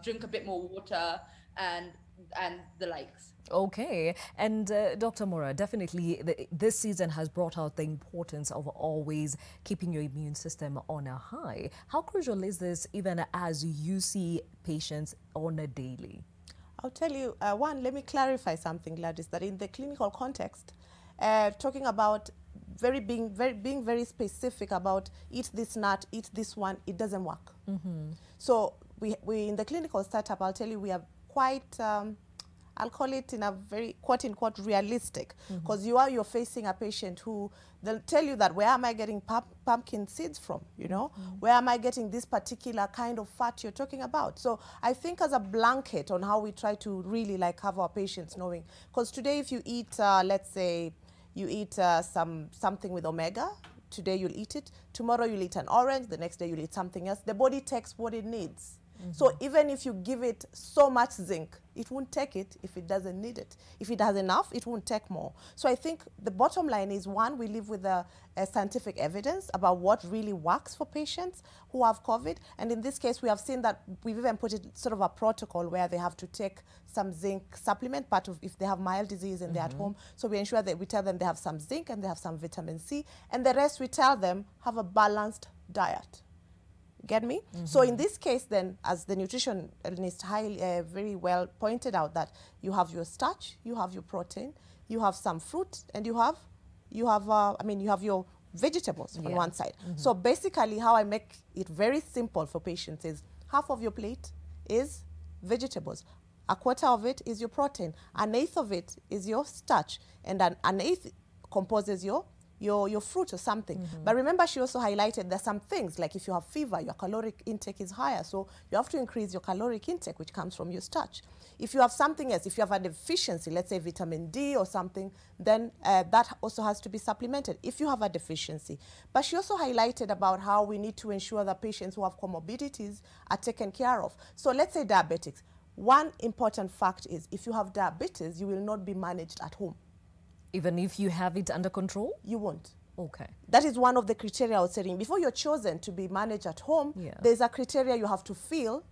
drink a bit more water and the likes. Okay, and Dr. Mora, definitely this season has brought out the importance of always keeping your immune system on a high. How crucial is this even as you see patients on a daily? I'll tell you, one, let me clarify something, Gladys, that in the clinical context, talking about being very specific about eat this nut, eat this one, it doesn't work. So we in the clinical setup, I'll tell you, we are quite I'll call it in a very quote-unquote realistic, because you're facing a patient who, they'll tell you that, where am I getting pumpkin seeds from, you know? Where am I getting this particular kind of fat you're talking about? So I think as a blanket on how we try to really like have our patients knowing, because today if you eat, let's say, you eat something with omega, today you'll eat it, tomorrow you'll eat an orange, the next day you'll eat something else. The body takes what it needs. So even if you give it so much zinc, it won't take it if it doesn't need it. If it has enough, it won't take more. So I think the bottom line is, one, we live with a scientific evidence about what really works for patients who have COVID. And in this case, we have seen that we've even put it sort of a protocol where they have to take some zinc supplement, part of if they have mild disease and they're at home. So we ensure that we tell them they have some zinc and they have some vitamin C. And the rest we tell them have a balanced diet. Get me? So in this case then, as the nutritionist very well pointed out, that you have your starch, you have your protein, you have some fruit, and you have your vegetables on one side. So basically how I make it very simple for patients is, half of your plate is vegetables, a quarter of it is your protein, an eighth of it is your starch, and an eighth composes your fruit or something. But remember, she also highlighted there's some things, like if you have fever, your caloric intake is higher, so you have to increase your caloric intake, which comes from your starch. If you have something else, if you have a deficiency, let's say vitamin D or something, then that also has to be supplemented if you have a deficiency. But she also highlighted about how we need to ensure that patients who have comorbidities are taken care of. So let's say diabetics. One important fact is, if you have diabetes, you will not be managed at home. Even if you have it under control? You won't. Okay. That is one of the criteria I was saying. Before you're chosen to be managed at home, there's a criteria you have to fulfill,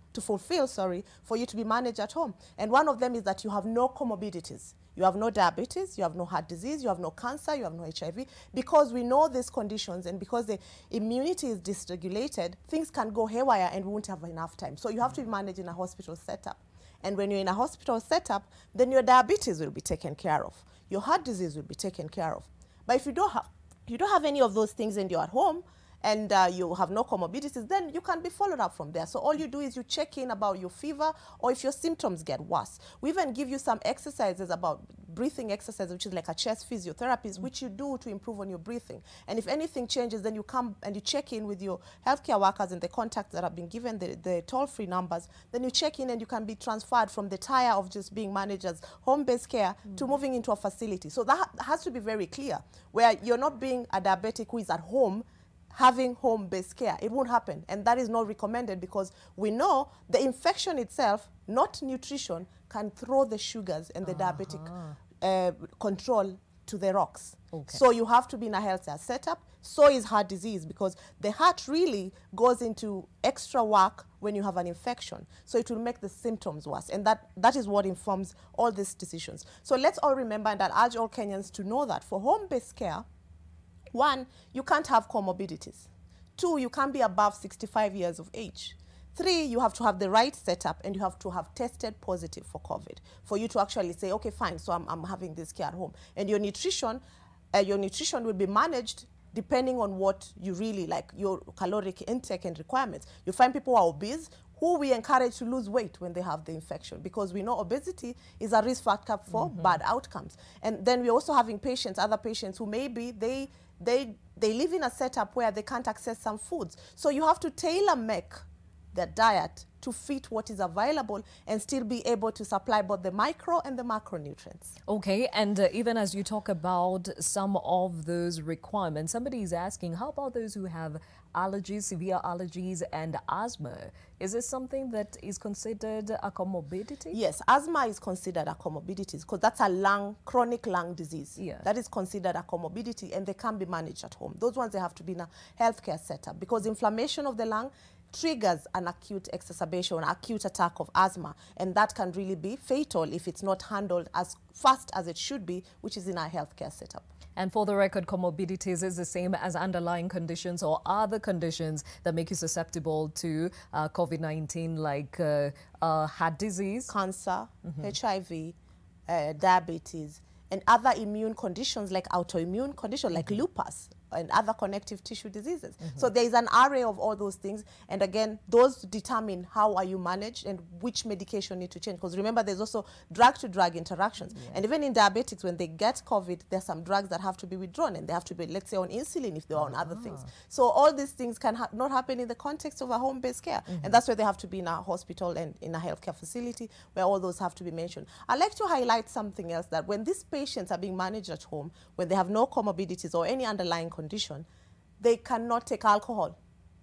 for you to be managed at home. And one of them is that you have no comorbidities. You have no diabetes, you have no heart disease, you have no cancer, you have no HIV. Because we know these conditions and because the immunity is dysregulated, things can go haywire and we won't have enough time. So you have to be managed in a hospital setup. And when you're in a hospital setup, then your diabetes will be taken care of. Your heart disease will be taken care of. But if you don't have any of those things and you're at home and you have no comorbidities, then you can be followed up from there. So all you do is you check in about your fever or if your symptoms get worse. We even give you some exercises about breathing exercise, which is like a chest physiotherapy, which you do to improve on your breathing. And if anything changes, then you come and you check in with your healthcare workers and the contacts that have been given, the toll-free numbers. Then you check in and you can be transferred from the tire of just being managed as home-based care to moving into a facility. So that has to be very clear, where you're not being a diabetic who is at home having home-based care. It won't happen, and that is not recommended, because we know the infection itself, not nutrition, can throw the sugars and the diabetic control to the rocks. So you have to be in a healthier setup. So is heart disease, because the heart really goes into extra work when you have an infection. So it will make the symptoms worse, and that is what informs all these decisions. So let's all remember, and I urge all Kenyans to know that for home-based care, 1, you can't have comorbidities. 2, you can't be above 65 years of age. 3, you have to have the right setup and you have to have tested positive for COVID for you to actually say, okay, fine, so I'm having this care at home. And your nutrition will be managed depending on what you really like, your caloric intake and requirements. You find people who are obese, who we encourage to lose weight when they have the infection, because we know obesity is a risk factor for bad outcomes. And then we're also having patients, other patients who maybe they live in a setup where they can't access some foods. So you have to tailor-make their diet to fit what is available and still be able to supply both the micro and the macronutrients. Okay, and even as you talk about some of those requirements, somebody is asking, how about those who have allergies, severe allergies and asthma? Is this something that is considered a comorbidity? Yes, asthma is considered a comorbidity because that's a chronic lung disease. That is considered a comorbidity and they can be managed at home. Those ones, they have to be in a healthcare setup because inflammation of the lung triggers an acute exacerbation, an acute attack of asthma, and that can really be fatal if it's not handled as fast as it should be, which is in our healthcare setup. And for the record, comorbidities is the same as underlying conditions or other conditions that make you susceptible to COVID-19, like heart disease, cancer, HIV, diabetes, and other immune conditions like autoimmune conditions like lupus. and other connective tissue diseases. So there is an array of all those things, and again, those determine how are you managed and which medication need to change. Because remember, there's also drug-to-drug interactions. And even in diabetics, when they get COVID, there's some drugs that have to be withdrawn, and they have to be, let's say, on insulin if they're on other things. So all these things can not happen in the context of a home-based care, and that's where they have to be in a hospital and in a healthcare facility, where all those have to be mentioned. I'd like to highlight something else, that when these patients are being managed at home, when they have no comorbidities or any underlying condition, they cannot take alcohol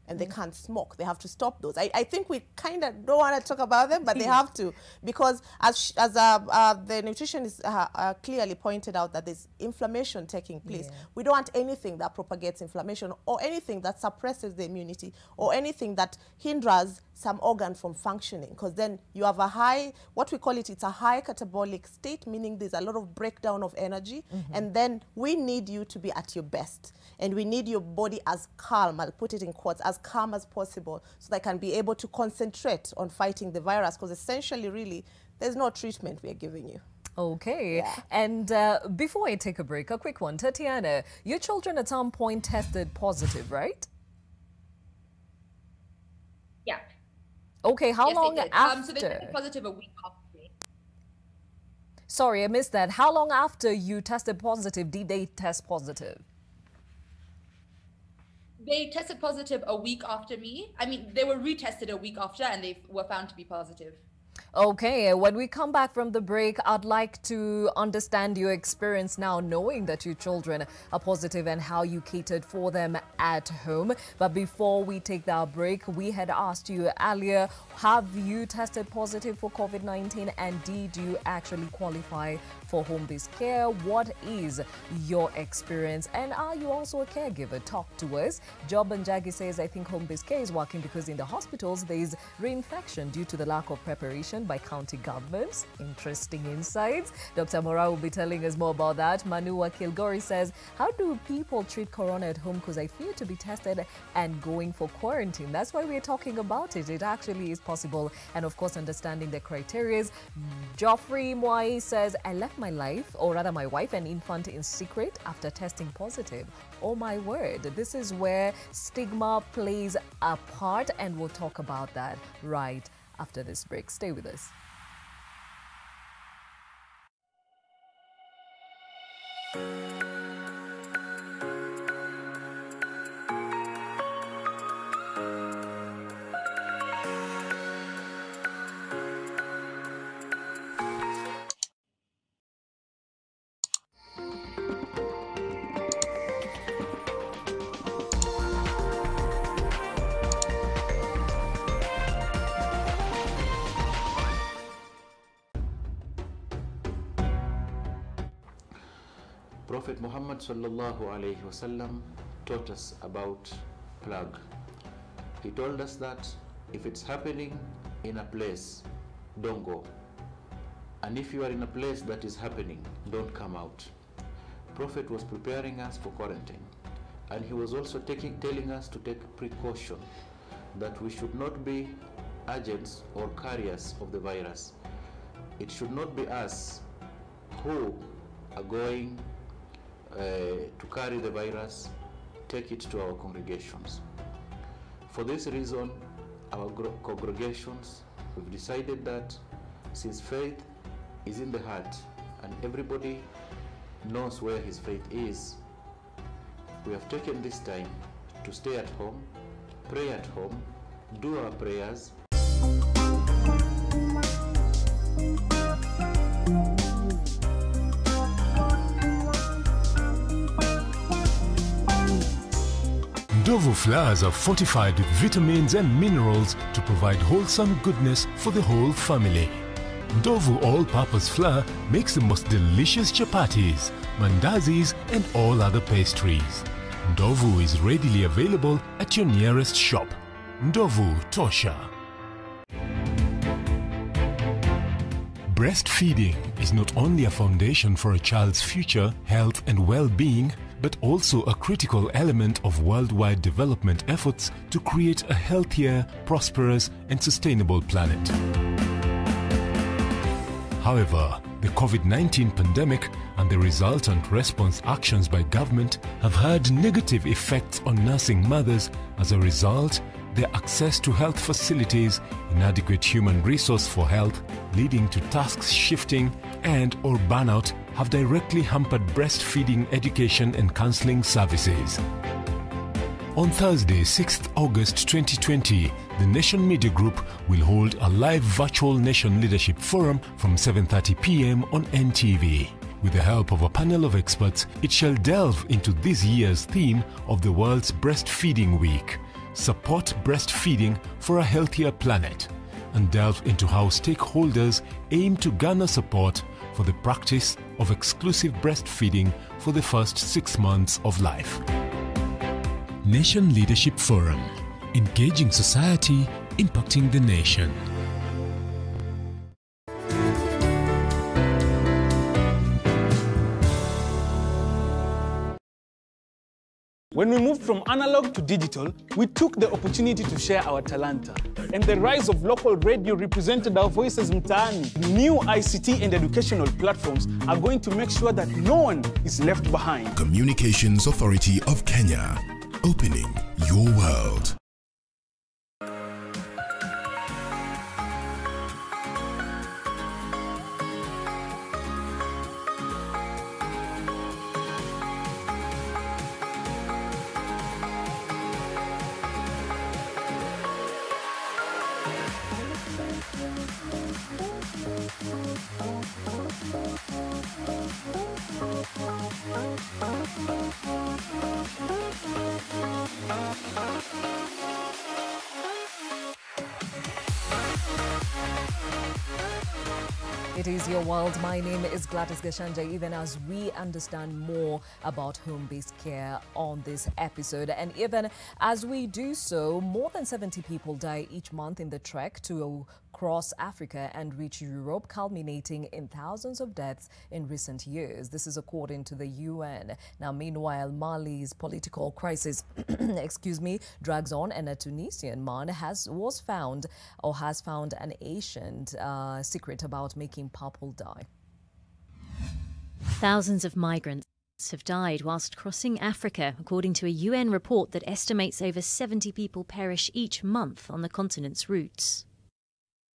and they can't smoke. They have to stop those. I think we kind of don't want to talk about them, but they have to, because as the nutritionist clearly pointed out, that there's inflammation taking place. We don't want anything that propagates inflammation, or anything that suppresses the immunity, or anything that hinders some organ from functioning, because then you have a high, what we call it, it's a high catabolic state, meaning there's a lot of breakdown of energy, and then we need you to be at your best, and we need your body as calm, I'll put it in quotes, as calm as possible, so that can be able to concentrate on fighting the virus, because essentially, really, there's no treatment we're giving you. Okay, and before I take a break, a quick one. Tatiana, your children at some point tested positive, right? Yeah. Okay, how Yes, long they did. after? So they tested positive a week after me. Sorry, I missed that. How long after you tested positive did they test positive? They tested positive a week after me. I mean, they were retested a week after, and they were found to be positive. Okay, when we come back from the break, I'd like to understand your experience now, knowing that your children are positive and how you catered for them at home. But before we take that break, we had asked you earlier, have you tested positive for COVID-19, and did you actually qualify for home-based care? What is your experience, and are you also a caregiver? Talk to us. Job Njagi says, I think home-based care is working because in the hospitals there is reinfection due to the lack of preparation by county governments. Interesting insights. Dr. Mora will be telling us more about that. Manua Kilgore says, how do people treat corona at home? Because I fear to be tested and going for quarantine. That's why we're talking about it. It actually is possible. And of course, understanding the criteria. Geoffrey Mwai says, I left my life, or rather my wife and infant, in secret after testing positive. Oh my word. This is where stigma plays a part, and we'll talk about that right after this break. Stay with us. Prophet Muhammad sallallahu alayhi wasallam taught us about plague. He told us that if it's happening in a place, don't go. And if you are in a place that is happening, don't come out. Prophet was preparing us for quarantine, and he was also telling us to take precaution, that we should not be agents or carriers of the virus. It should not be us who are going to carry the virus, take it to our congregations. For this reason, our congregations, we've decided that since faith is in the heart and everybody knows where his faith is, we have taken this time to stay at home, pray at home, do our prayers. Ndovu flowers are fortified with vitamins and minerals to provide wholesome goodness for the whole family. Ndovu all-purpose flour makes the most delicious chapatis, mandazis and all other pastries. Ndovu is readily available at your nearest shop. Ndovu Tosha. Breastfeeding is not only a foundation for a child's future, health and well-being, but also a critical element of worldwide development efforts to create a healthier, prosperous and sustainable planet. However, the COVID-19 pandemic and the resultant response actions by government have had negative effects on nursing mothers. As a result, their access to health facilities, inadequate human resource for health, leading to tasks shifting and/or burnout, have directly hampered breastfeeding education and counseling services. On Thursday, 6th August 2020, the Nation Media Group will hold a live virtual Nation Leadership Forum from 7:30 p.m. on NTV. With the help of a panel of experts, it shall delve into this year's theme of the World's Breastfeeding Week, Support Breastfeeding for a Healthier Planet, and delve into how stakeholders aim to garner support for the practice of exclusive breastfeeding for the first 6 months of life. Nation Leadership Forum. Engaging society, impacting the nation. When we moved from analog to digital, we took the opportunity to share our talanta. And the rise of local radio represented our voices mtaani. New ICT and educational platforms are going to make sure that no one is left behind. Communications Authority of Kenya. Opening your world. It is your world. My name is Gladys Gachanja, even as we understand more about home-based care on this episode. And even as we do so, more than 70 people die each month in the trek to cross Africa and reach Europe, culminating in thousands of deaths in recent years. This is according to the UN. Now, meanwhile, Mali's political crisis, drags on, and a Tunisian man has found an ancient secret about making purple dye. Thousands of migrants have died whilst crossing Africa, according to a UN report that estimates over 70 people perish each month on the continent's routes.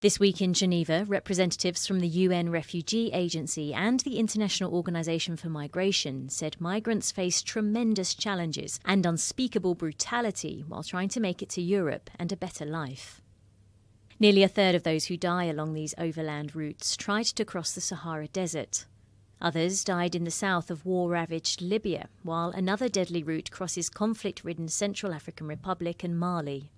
This week in Geneva, representatives from the UN Refugee Agency and the International Organization for Migration said migrants face tremendous challenges and unspeakable brutality while trying to make it to Europe and a better life. Nearly a third of those who die along these overland routes tried to cross the Sahara Desert. Others died in the south of war-ravaged Libya, while another deadly route crosses conflict-ridden Central African Republic and Mali.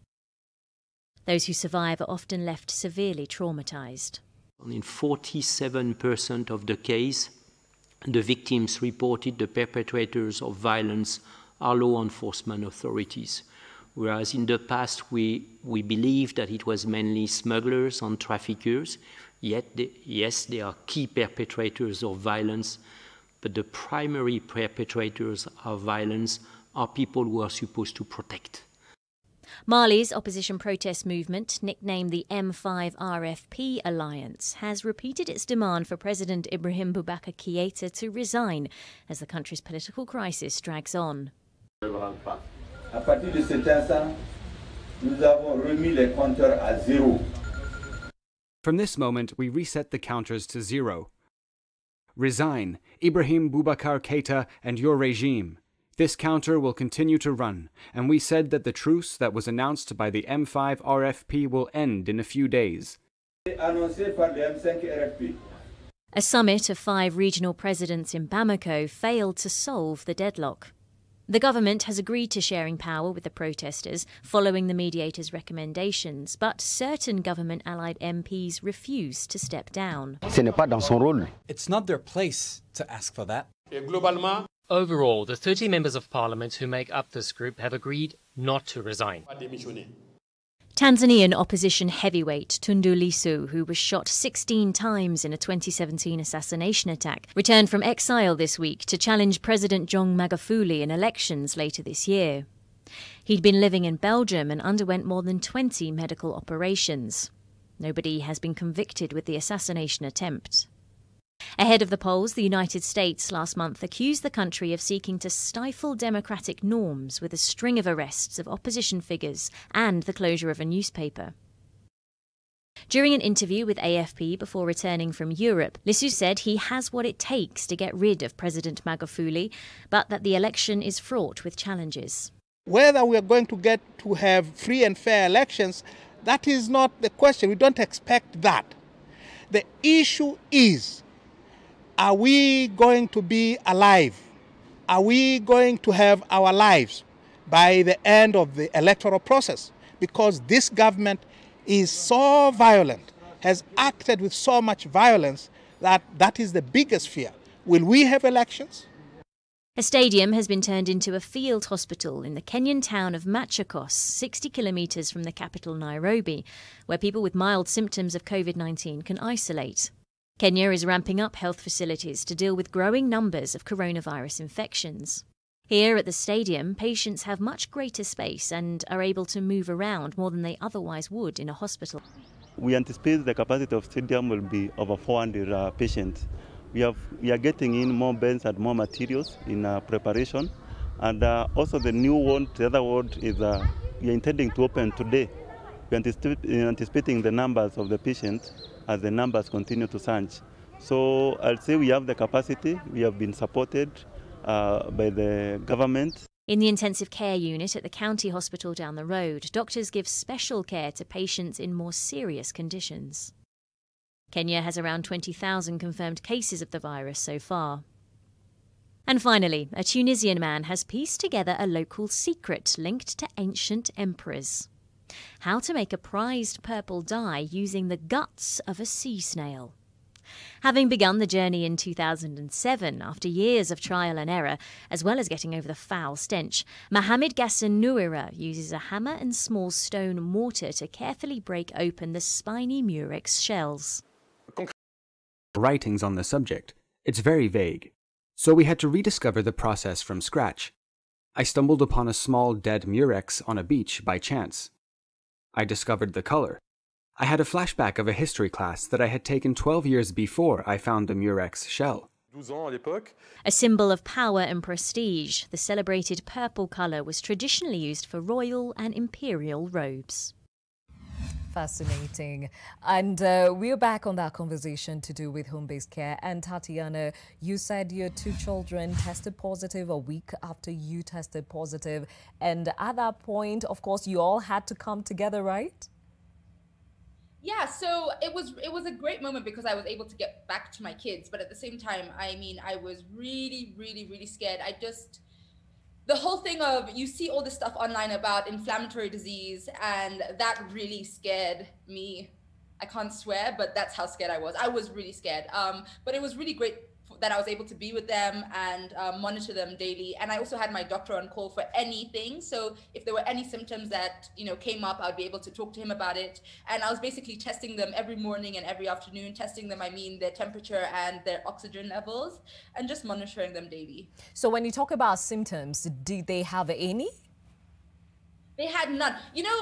Those who survive are often left severely traumatized. In 47% of the case, the victims reported the perpetrators of violence are law enforcement authorities, whereas in the past we believed that it was mainly smugglers and traffickers. Yet, yes, they are key perpetrators of violence, but the primary perpetrators of violence are people who are supposed to protect. Mali's opposition protest movement, nicknamed the M5 RFP Alliance, has repeated its demand for President Ibrahim Boubacar Keïta to resign as the country's political crisis drags on. À partir de cet instant, nous avons remis les compteurs à zéro. From this moment, we reset the counters to zero. Resign, Ibrahim Boubacar Keïta and your regime. This counter will continue to run, and we said that the truce that was announced by the M5 RFP will end in a few days. Annoncé par le M5 RFP. A summit of 5 regional presidents in Bamako failed to solve the deadlock. The government has agreed to sharing power with the protesters following the mediator's recommendations, but certain government-allied MPs refuse to step down. Ce n'est pas dans son rôle. It's not their place to ask for that. Overall, the 30 members of parliament who make up this group have agreed not to resign. Tanzanian opposition heavyweight Tundu Lissu, who was shot 16 times in a 2017 assassination attack, returned from exile this week to challenge President John Magufuli in elections later this year. He'd been living in Belgium and underwent more than 20 medical operations. Nobody has been convicted with the assassination attempt. Ahead of the polls, the United States last month accused the country of seeking to stifle democratic norms with a string of arrests of opposition figures and the closure of a newspaper. During an interview with AFP before returning from Europe, Lissu said he has what it takes to get rid of President Magufuli, but that the election is fraught with challenges. Whether we are going to get to have free and fair elections, that is not the question. We don't expect that. The issue is, are we going to be alive? Are we going to have our lives by the end of the electoral process? Because this government is so violent, has acted with so much violence, that is the biggest fear. Will we have elections? A stadium has been turned into a field hospital in the Kenyan town of Machakos, 60 kilometres from the capital Nairobi, where people with mild symptoms of Covid-19 can isolate. Kenya is ramping up health facilities to deal with growing numbers of coronavirus infections. Here at the stadium, patients have much greater space and are able to move around more than they otherwise would in a hospital. We anticipate the capacity of the stadium will be over 400 patients. We are getting in more beds and more materials in preparation. And also the new ward, the other ward, is we are intending to open today. We are anticipating the numbers of the patients as the numbers continue to surge. So I'll say we have the capacity. We have been supported by the government. In the intensive care unit at the county hospital down the road, doctors give special care to patients in more serious conditions. Kenya has around 20,000 confirmed cases of the virus so far. And finally, a Tunisian man has pieced together a local secret linked to ancient emperors. How to make a prized purple dye using the guts of a sea snail. Having begun the journey in 2007, after years of trial and error, as well as getting over the foul stench, Mohamed Gassan Nouira uses a hammer and small stone mortar to carefully break open the spiny murex shells. Writings on the subject, it's very vague. So we had to rediscover the process from scratch. I stumbled upon a small dead murex on a beach by chance. I discovered the color. I had a flashback of a history class that I had taken 12 years before I found the murex shell. A symbol of power and prestige, the celebrated purple colour was traditionally used for royal and imperial robes. Fascinating. And we're back on that conversation to do with home-based care. And Tatiana, you said your two children tested positive a week after you tested positive. And at that point, of course, you all had to come together, right? Yeah, so it was a great moment because I was able to get back to my kids. But at the same time, I mean, I was really, really, really scared. The whole thing of, you see all this stuff online about inflammatory disease, and that really scared me. I can't swear, but that's how scared I was. I was really scared. But it was really great that I was able to be with them and monitor them daily. And I also had my doctor on call for anything. So if there were any symptoms that, came up, I'd be able to talk to him about it. And I was basically testing them every morning and every afternoon. Testing them, I mean, their temperature and their oxygen levels, and just monitoring them daily. So when you talk about symptoms, did they have any? They had none.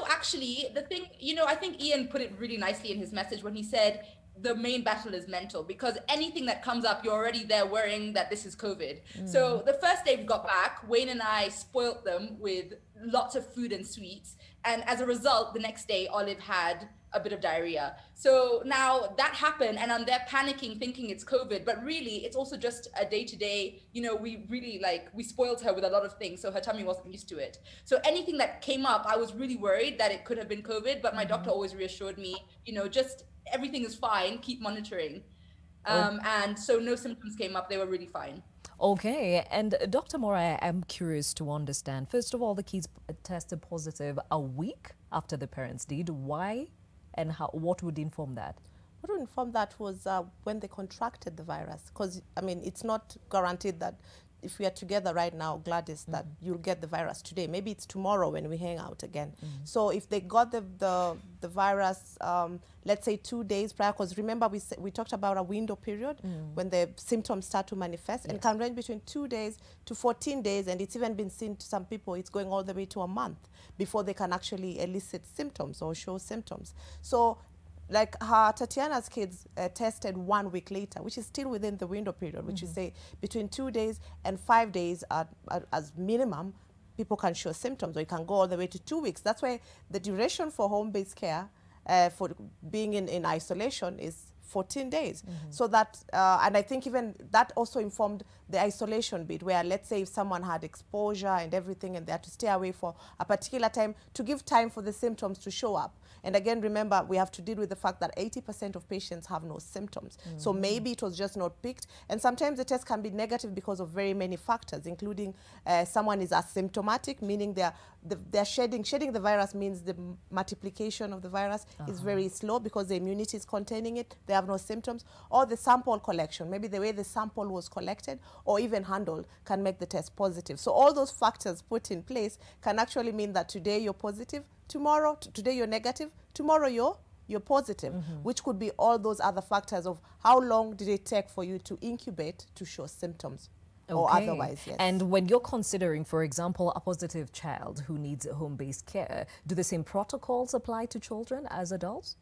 Actually, the thing, I think Ian put it really nicely in his message when he said, the main battle is mental, because anything that comes up, you're already there worrying that this is COVID. So the first day we got back, Wayne and I spoilt them with lots of food and sweets. And as a result, the next day, Olive had a bit of diarrhea. So now that happened, and I'm there panicking, thinking it's COVID, but really it's also just a day-to-day, we really we spoiled her with a lot of things, so her tummy wasn't used to it. So anything that came up, I was really worried that it could have been COVID, but my doctor always reassured me, just everything is fine, keep monitoring. And so no symptoms came up, they were really fine. Okay, and Dr. Mora, I'm curious to understand, first of all, the kids tested positive a week after the parents did. Why and how? What would inform that? What would inform that was when they contracted the virus, because, I mean, it's not guaranteed that if we are together right now, Gladys, that you'll get the virus today. Maybe it's tomorrow when we hang out again. So if they got the virus, let's say 2 days prior, because remember we talked about a window period when the symptoms start to manifest, and can range between 2 days to 14 days, and it's even been seen to some people, it's going all the way to a month before they can actually elicit symptoms or show symptoms. So like her Tatiana's kids tested 1 week later, which is still within the window period, which is say between 2 days and 5 days as minimum, people can show symptoms, or you can go all the way to 2 weeks. That's why the duration for home-based care for being in isolation is 14 days. So that, and I think even that also informed the isolation bit, where let's say if someone had exposure and everything and they had to stay away for a particular time, to give time for the symptoms to show up. And again, remember, we have to deal with the fact that 80% of patients have no symptoms. So maybe it was just not picked. And sometimes the test can be negative because of very many factors, including someone is asymptomatic, meaning they're shedding the virus means the multiplication of the virus is very slow because the immunity is containing it. They have no symptoms. Or the sample collection, maybe the way the sample was collected or even handled can make the test positive. So all those factors put in place can actually mean that today you're positive, tomorrow, today you're negative, tomorrow you're positive, which could be all those other factors of how long did it take for you to incubate to show symptoms. Or otherwise, yes. And when you're considering, for example, a positive child who needs home-based care, do the same protocols apply to children as adults?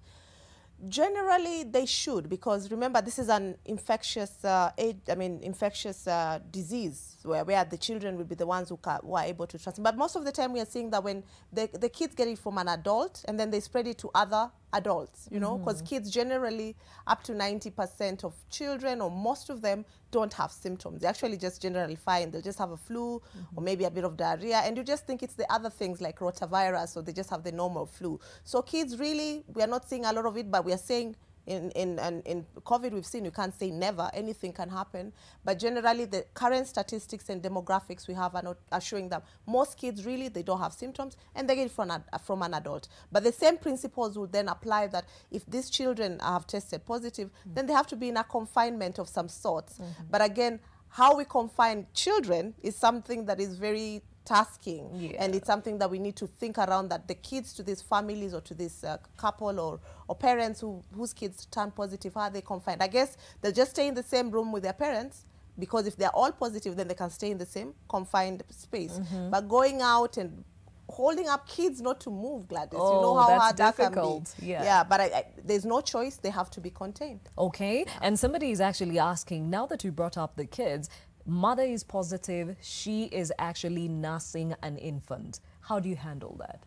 Generally, they should, because remember, this is an infectious, infectious disease where the children will be the ones who are able to transmit. But most of the time, we are seeing that when the kids get it from an adult, and then they spread it to other adults, you know, because kids generally, up to 90% of children, or most of them, don't have symptoms. They're actually just generally fine. They'll just have a flu or maybe a bit of diarrhea, and you just think it's the other things like rotavirus, or they just have the normal flu. So kids really, we are not seeing a lot of it, but we are saying in COVID, we've seen, you can't say never, anything can happen. But generally, the current statistics and demographics we have are showing that most kids really, they don't have symptoms, and they get it from an adult. But the same principles would then apply that if these children have tested positive, then they have to be in a confinement of some sort. But again, how we confine children is something that is very tasking, and it's something that we need to think around, that the kids to these families or to this couple or parents whose kids turn positive, how are they confined? I guess they'll just stay in the same room with their parents, because if they're all positive, then they can stay in the same confined space. But going out and holding up kids not to move, Gladys, you know how hard that can be. Yeah, but there's no choice, they have to be contained. Okay, and somebody is actually asking, now that you brought up the kids, mother is positive, she is actually nursing an infant. How do you handle that?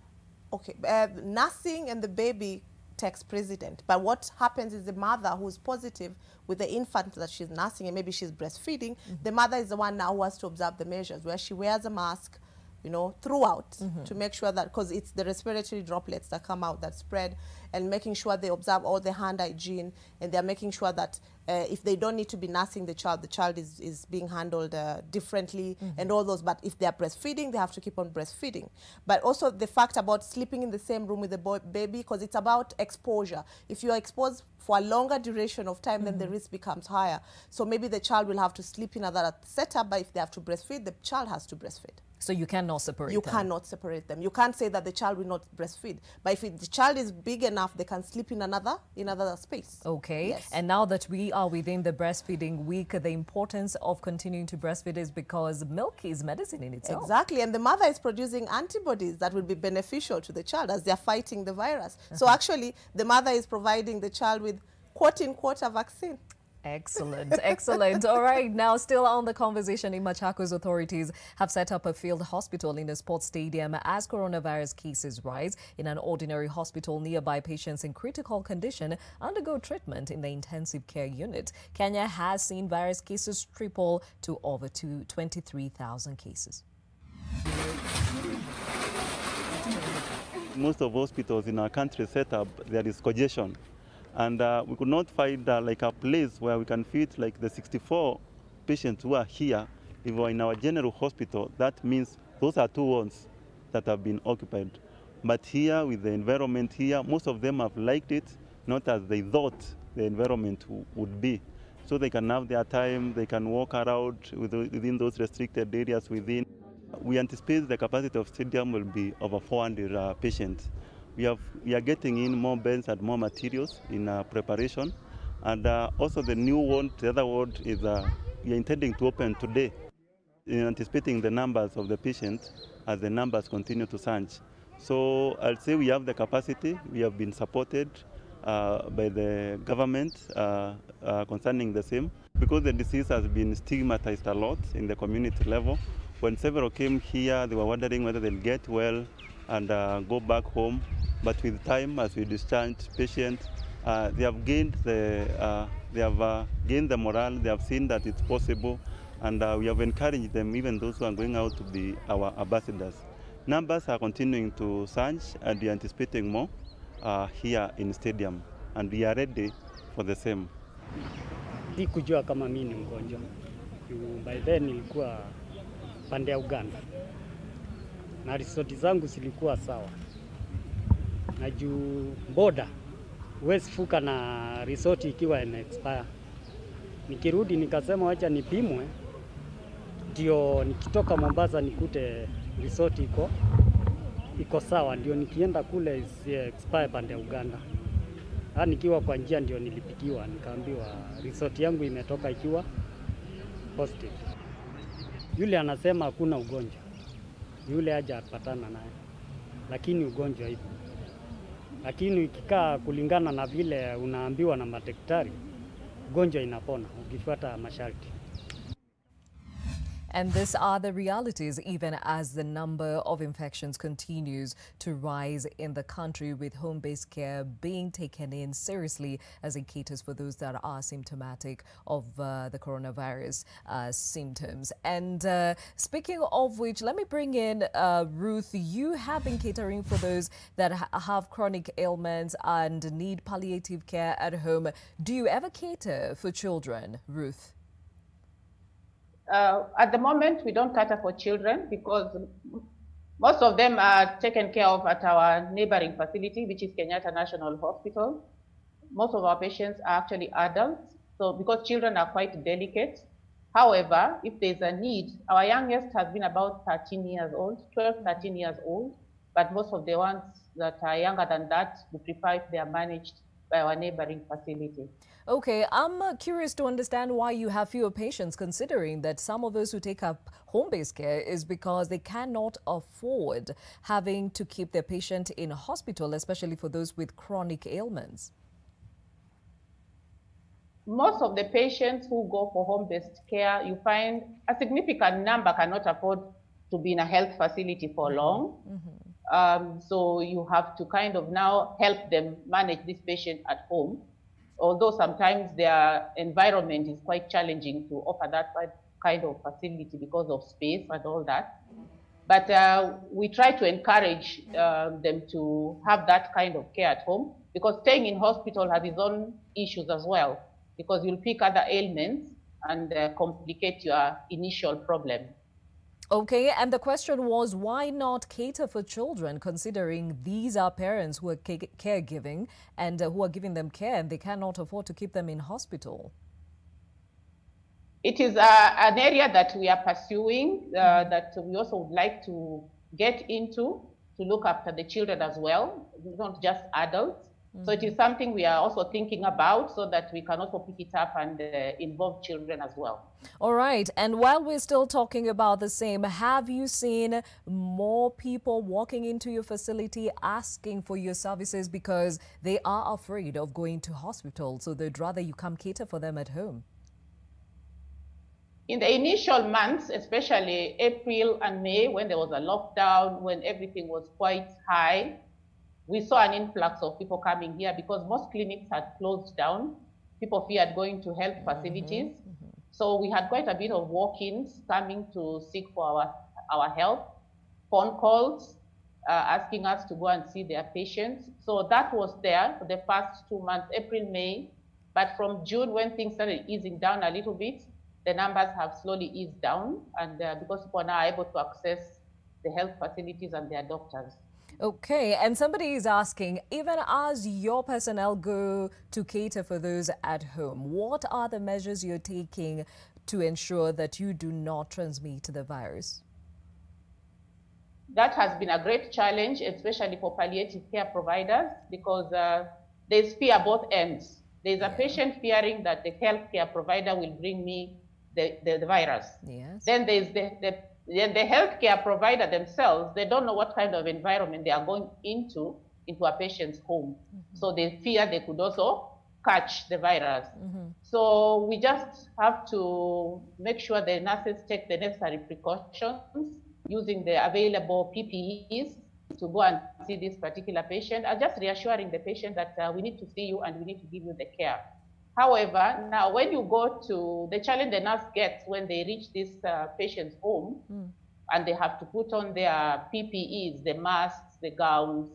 Okay, nursing and the baby takes precedent. But what happens is the mother who's positive with the infant that she's nursing, and maybe she's breastfeeding, the mother is the one now who has to observe the measures, where she wears a mask, you know, throughout, to make sure that, because it's the respiratory droplets that come out that spread, and making sure they observe all the hand hygiene, and they're making sure that if they don't need to be nursing the child is being handled differently, and all those. But if they're breastfeeding, they have to keep on breastfeeding. But also the fact about sleeping in the same room with the baby, because it's about exposure. If you are exposed for a longer duration of time, then the risk becomes higher. So maybe the child will have to sleep in another setup, but if they have to breastfeed, the child has to breastfeed. So you cannot separate them? You cannot separate them. You can't say that the child will not breastfeed. But if the child is big enough, they can sleep in another space. Okay. Yes. And now that we are within the breastfeeding week, the importance of continuing to breastfeed is because milk is medicine in itself. Exactly. And the mother is producing antibodies that will be beneficial to the child as they're fighting the virus. So actually, the mother is providing the child with quote-unquote a vaccine. Excellent, excellent. All right, now still on the conversation, in Machakos, authorities have set up a field hospital in a sports stadium as coronavirus cases rise. In an ordinary hospital nearby, patients in critical condition undergo treatment in the intensive care unit. Kenya has seen virus cases triple to over 23,000 cases. Most of hospitals in our country set up, there is congestion. And we could not find like a place where we can fit like the 64 patients who are here. If we're in our general hospital, that means those are 2 wards that have been occupied. But here, with the environment here, most of them have liked it, not as they thought the environment would be. So they can have their time, they can walk around within those restricted areas within. We anticipate the capacity of stadium will be over 400 patients. We are getting in more beds and more materials in preparation. And also the new ward, the other ward, is we are intending to open today, anticipating the numbers of the patients as the numbers continue to surge. So I'll say we have the capacity, we have been supported, by the government concerning the same, because the disease has been stigmatized a lot in the community level. When several came here, they were wondering whether they'll get well and go back home. But with time, as we discharge patients, they have gained the morale. They have seen that it's possible, and we have encouraged them, even those who are going out, to be our ambassadors. Numbers are continuing to surge, and we are anticipating more here in stadium, and we are ready for the same. Sikujua kama mimi ni mgonjwa. By then nilikuwa pande ya Uganda. Na risoti zangu zilikuwa sawa. Na juu boda huwezi fuka na risoti ikiwa ime-expire. Nikirudi nikasema wacha nipimwe, ndio nikitoka Mombasa nikute risoti iko sawa, ndio nikienda kule expire pande ya Uganda. Nikiwa kwa njia ndio nilipigiwa, nikaambiwa risoti yangu imetoka ikiwa positive. Yule anasema hakuna ugonjwa, yule haja apatana naye, lakini ugonjwa ipo. Lakini ikikaa kulingana na vile unaambiwa na madaktari, ugonjwa inapona ukifuata masharti. And these are the realities even as the number of infections continues to rise in the country, with home-based care being taken in seriously as it caters for those that are symptomatic of the coronavirus symptoms. And speaking of which, let me bring in Ruth. You have been catering for those that have chronic ailments and need palliative care at home. Do you ever cater for children, Ruth? At the moment, we don't cater for children because most of them are taken care of at our neighboring facility, which is Kenyatta National Hospital. Most of our patients are actually adults, so because children are quite delicate. However, if there's a need, our youngest has been about 13 years old, 12, 13 years old, but most of the ones that are younger than that, we prefer if they are managed by our neighboring facility. Okay, I'm curious to understand why you have fewer patients, considering that some of those who take up home-based care is because they cannot afford having to keep their patient in hospital, especially for those with chronic ailments. Most of the patients who go for home-based care, you find a significant number cannot afford to be in a health facility for long. So you have to kind of now help them manage this patient at home, although sometimes their environment is quite challenging to offer that kind of facility because of space and all that. But we try to encourage them to have that kind of care at home, because staying in hospital has its own issues as well, because you'll pick other ailments and complicate your initial problem. Okay, and the question was, why not cater for children, considering these are parents who are caregiving and who are giving them care and they cannot afford to keep them in hospital? It is an area that we are pursuing, that we also would like to get into, to look after the children as well, not just adults. So it is something we are also thinking about, so that we can also pick it up and involve children as well. All right. And while we're still talking about the same, have you seen more people walking into your facility asking for your services because they are afraid of going to hospital, so they'd rather you come cater for them at home? In the initial months, especially April and May, when there was a lockdown, when everything was quite high, we saw an influx of people coming here because most clinics had closed down. People feared going to health facilities. So we had quite a bit of walk-ins coming to seek for our help, phone calls, asking us to go and see their patients. So that was there for the first 2 months, April, May. But from June, when things started easing down a little bit, the numbers have slowly eased down, and because people are now able to access the health facilities and their doctors. Okay, and somebody is asking, even as your personnel go to cater for those at home, what are the measures you're taking to ensure that you do not transmit the virus? That has been a great challenge, especially for palliative care providers, because there's fear both ends. There's a patient fearing that the healthcare provider will bring me the virus. Yes. Then there's the healthcare provider themselves. They don't know what kind of environment they are going into into a patient's home. So they fear they could also catch the virus. So we just have to make sure the nurses take the necessary precautions using the available PPEs to go and see this particular patient, and just reassuring the patient that we need to see you and we need to give you the care. However, now when you go to the challenge the nurse gets when they reach this patient's home and they have to put on their PPEs, the masks, the gowns,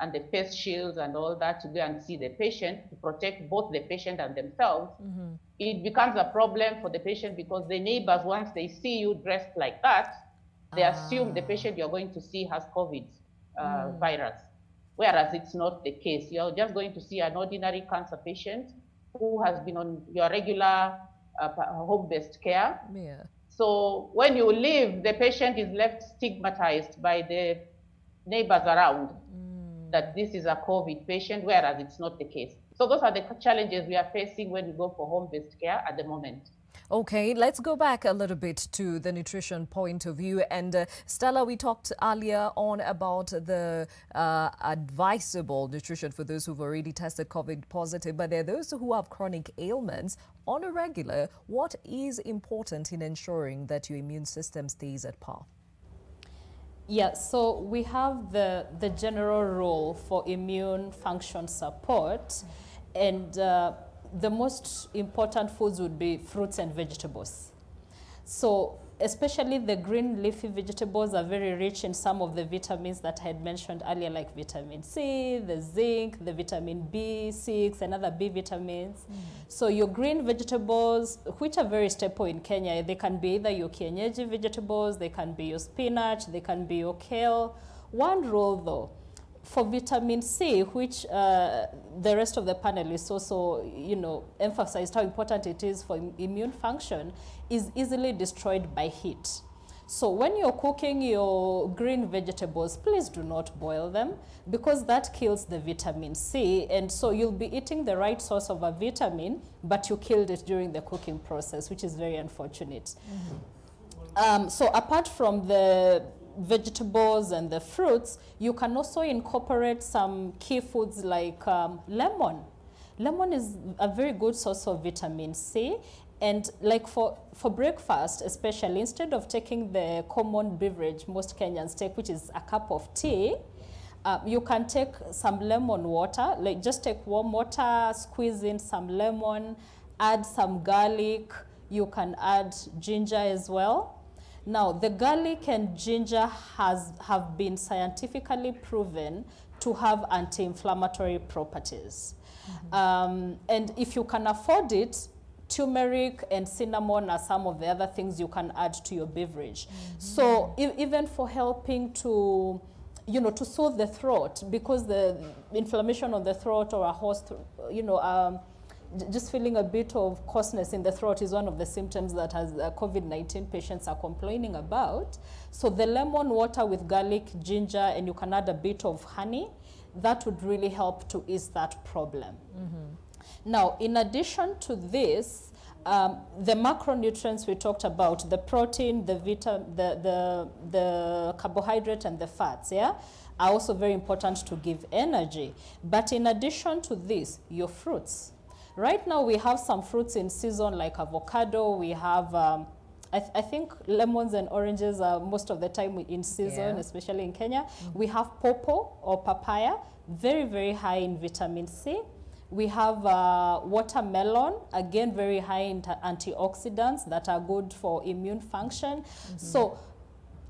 and the face shields and all that to go and see the patient to protect both the patient and themselves, it becomes a problem for the patient because the neighbors, once they see you dressed like that, they assume the patient you're going to see has COVID virus, whereas it's not the case. You're just going to see an ordinary cancer patient who has been on your regular home-based care. So when you leave, the patient is left stigmatized by the neighbors around that this is a COVID patient, whereas it's not the case. So those are the challenges we are facing when we go for home-based care at the moment. Okay, let's go back a little bit to the nutrition point of view. And Stella, we talked earlier on about the advisable nutrition for those who've already tested COVID positive, but there are those who have chronic ailments on a regular. What is important in ensuring that your immune system stays at par? Yeah, so we have the general rule for immune function support, and the most important foods would be fruits and vegetables. So especially the green leafy vegetables are very rich in some of the vitamins that I had mentioned earlier, like vitamin C, the zinc, the vitamin B6, and other B vitamins. So your green vegetables, which are very staple in Kenya, they can be either your kienyeji vegetables, they can be your spinach, they can be your kale. One rule though, for vitamin C, which the rest of the panelists also, emphasized how important it is for immune function, is easily destroyed by heat. So when you're cooking your green vegetables, please do not boil them because that kills the vitamin C. And so you'll be eating the right source of a vitamin, but you killed it during the cooking process, which is very unfortunate. So apart from the vegetables and the fruits, you can also incorporate some key foods like lemon. Lemon is a very good source of vitamin C, and like for breakfast especially, instead of taking the common beverage most Kenyans take, which is a cup of tea, you can take some lemon water, like just take warm water, squeeze in some lemon, add some garlic, you can add ginger as well. Now, the garlic and ginger have been scientifically proven to have anti-inflammatory properties. And if you can afford it, turmeric and cinnamon are some of the other things you can add to your beverage. So even for helping to, to soothe the throat, because the inflammation on the throat or a hoarse, just feeling a bit of coarseness in the throat is one of the symptoms that COVID-19 patients are complaining about. So the lemon water with garlic, ginger, and you can add a bit of honey, that would really help to ease that problem. Now, in addition to this, the macronutrients we talked about, the protein, the carbohydrate, and the fats, are also very important to give energy. But in addition to this, your fruits. Right now, we have some fruits in season like avocado. We have, I think lemons and oranges are most of the time in season, especially in Kenya. We have pawpaw or papaya, very, very high in vitamin C. We have watermelon, again, very high in antioxidants that are good for immune function. So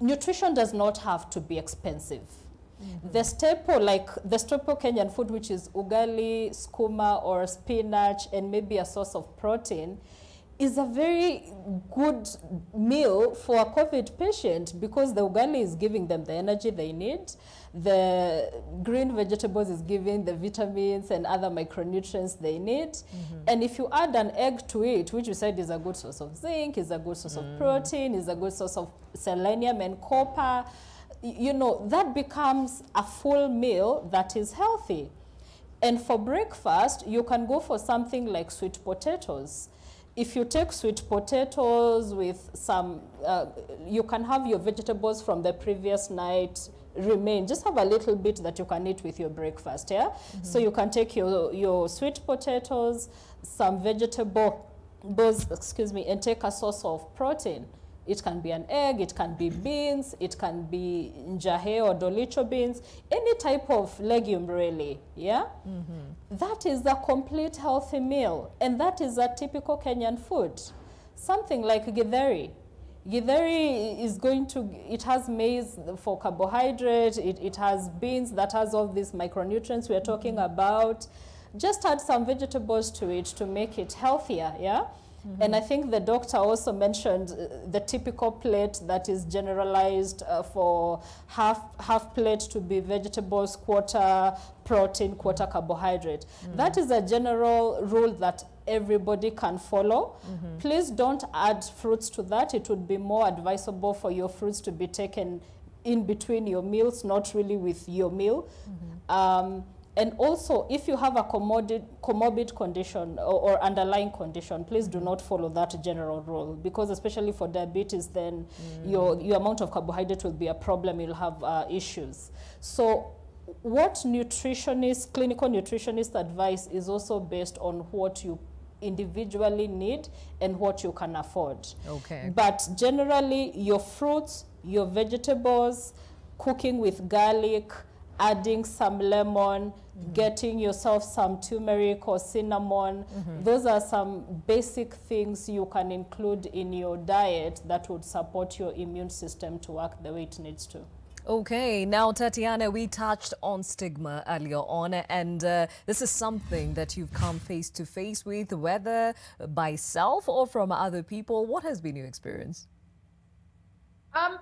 nutrition does not have to be expensive. The staple, like the staple Kenyan food, which is ugali, skuma, or spinach, and maybe a source of protein, is a very good meal for a COVID patient because the ugali is giving them the energy they need. The green vegetables is giving the vitamins and other micronutrients they need. And if you add an egg to it, which we said is a good source of zinc, is a good source of protein, is a good source of selenium and copper, that becomes a full meal that is healthy. And for breakfast, you can go for something like sweet potatoes. If you take sweet potatoes with some, you can have your vegetables from the previous night, remain. Just have a little bit that you can eat with your breakfast, yeah? So you can take your sweet potatoes, some vegetables, excuse me, and take a source of protein. It can be an egg, it can be beans, it can be njahe or dolicho beans, any type of legume really, yeah? That is a complete healthy meal, and that is a typical Kenyan food. Something like githeri. Githeri is going to, it has maize for carbohydrate, it has beans that has all these micronutrients we're talking about. Just add some vegetables to it to make it healthier, yeah? And I think the doctor also mentioned the typical plate that is generalized for half plate to be vegetables, quarter protein, quarter carbohydrate. That is a general rule that everybody can follow. Please don't add fruits to that. It would be more advisable for your fruits to be taken in between your meals, not really with your meal. And also, if you have a comorbid condition or underlying condition, please do not follow that general rule, because especially for diabetes, then your amount of carbohydrate will be a problem. You'll have issues. So what clinical nutritionist advice is also based on what you individually need and what you can afford. Okay. But generally, your fruits, your vegetables, cooking with garlic, adding some lemon, getting yourself some turmeric or cinnamon. Those are some basic things you can include in your diet that would support your immune system to work the way it needs to. Okay, now Tatiana, we touched on stigma earlier on, and this is something that you've come face to face with, whether by self or from other people. What has been your experience?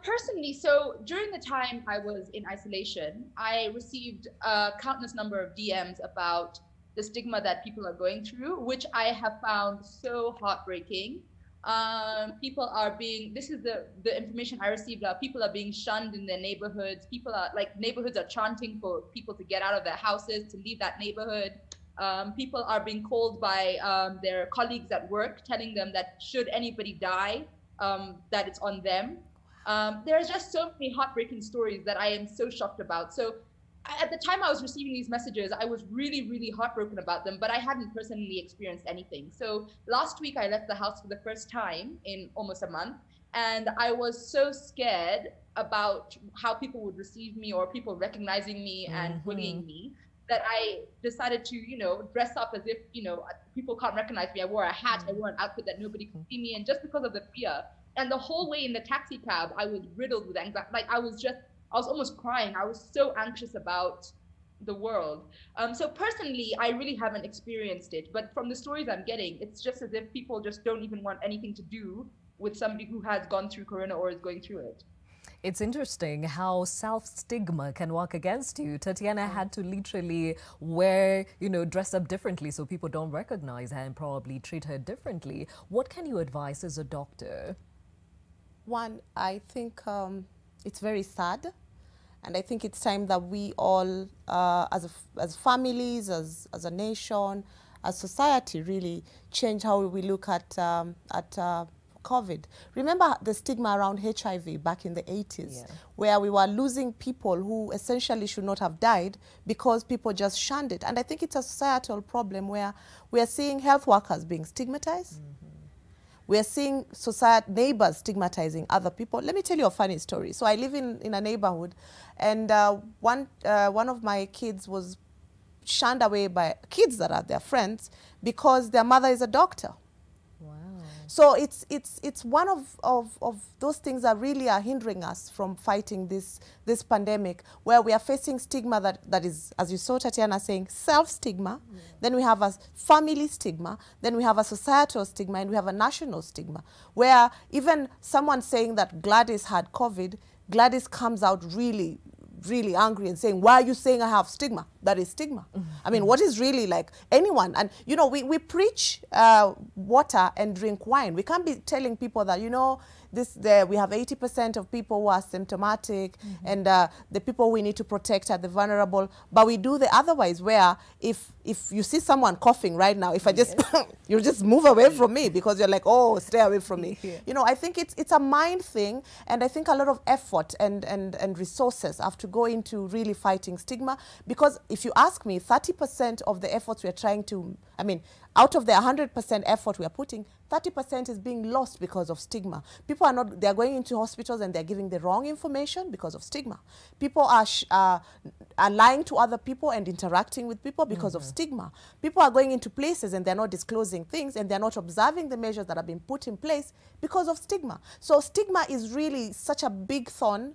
Personally, so during the time I was in isolation, I received a countless number of DMs about the stigma that people are going through, which I have found so heartbreaking. People are being, this is the information I received, people are being shunned in their neighborhoods. People are, like, neighborhoods are chanting for people to get out of their houses, to leave that neighborhood. People are being called by their colleagues at work, telling them that should anybody die, that it's on them. There's just so many heartbreaking stories that I am so shocked about. So at the time I was receiving these messages, I was really, really heartbroken about them, but I hadn't personally experienced anything. So last week I left the house for the first time in almost a month, and I was so scared about how people would receive me or people recognizing me and bullying me, that I decided to, you know, dress up as if, you know, people can't recognize me. I wore a hat, I wore an outfit that nobody could see me, and just because of the fear. And the whole way in the taxi cab, I was riddled with anxiety. Like I was almost crying. I was so anxious about the world. So personally, I really haven't experienced it. But from the stories I'm getting, it's just as if people just don't even want anything to do with somebody who has gone through Corona or is going through it. It's interesting how self-stigma can work against you. Tatiana had to literally wear, dress up differently so people don't recognize her and probably treat her differently. What can you advise as a doctor? One, I think it's very sad, and I think it's time that we all, as families, as a nation, as society, really change how we look at COVID. Remember the stigma around HIV back in the 80s, where we were losing people who essentially should not have died because people just shunned it. And I think it's a societal problem where we are seeing health workers being stigmatized. We are seeing neighbors stigmatizing other people. Let me tell you a funny story. So I live in a neighborhood, and one of my kids was shunned away by kids that are their friends because their mother is a doctor. So it's one of those things that really are hindering us from fighting this pandemic, where we are facing stigma that is, as you saw Tatiana saying, self-stigma. Then we have a family stigma. Then we have a societal stigma, and we have a national stigma, where even someone saying that Gladys had COVID, Gladys comes out really, really angry and saying, why are you saying I have stigma? that is stigma. I mean, what is really like anyone? And, you know, we preach water and drink wine. We can't be telling people that, you know, we have 80% of people who are symptomatic and the people we need to protect are the vulnerable. But we do the otherwise, where if you see someone coughing right now, if I just, you'll just move away from me because you're like, oh, stay away from me. You know, I think it's a mind thing, and I think a lot of effort and resources have to go into really fighting stigma, because if you ask me, 30% of the efforts we're trying to, I mean, out of the 100% effort we are putting, 30% is being lost because of stigma. People are not, they're going into hospitals and they're giving the wrong information because of stigma. People are lying to other people and interacting with people because of stigma. People are going into places and they're not disclosing things and they're not observing the measures that have been put in place because of stigma. So stigma is really such a big thorn,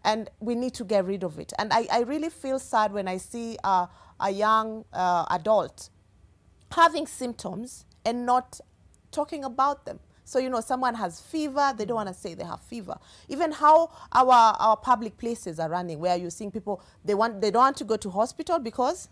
and we need to get rid of it. And I really feel sad when I see a young adult having symptoms and not talking about them. So, you know, someone has fever, they don't want to say they have fever. Even how our public places are running, where you're seeing people, they don't want to go to hospital because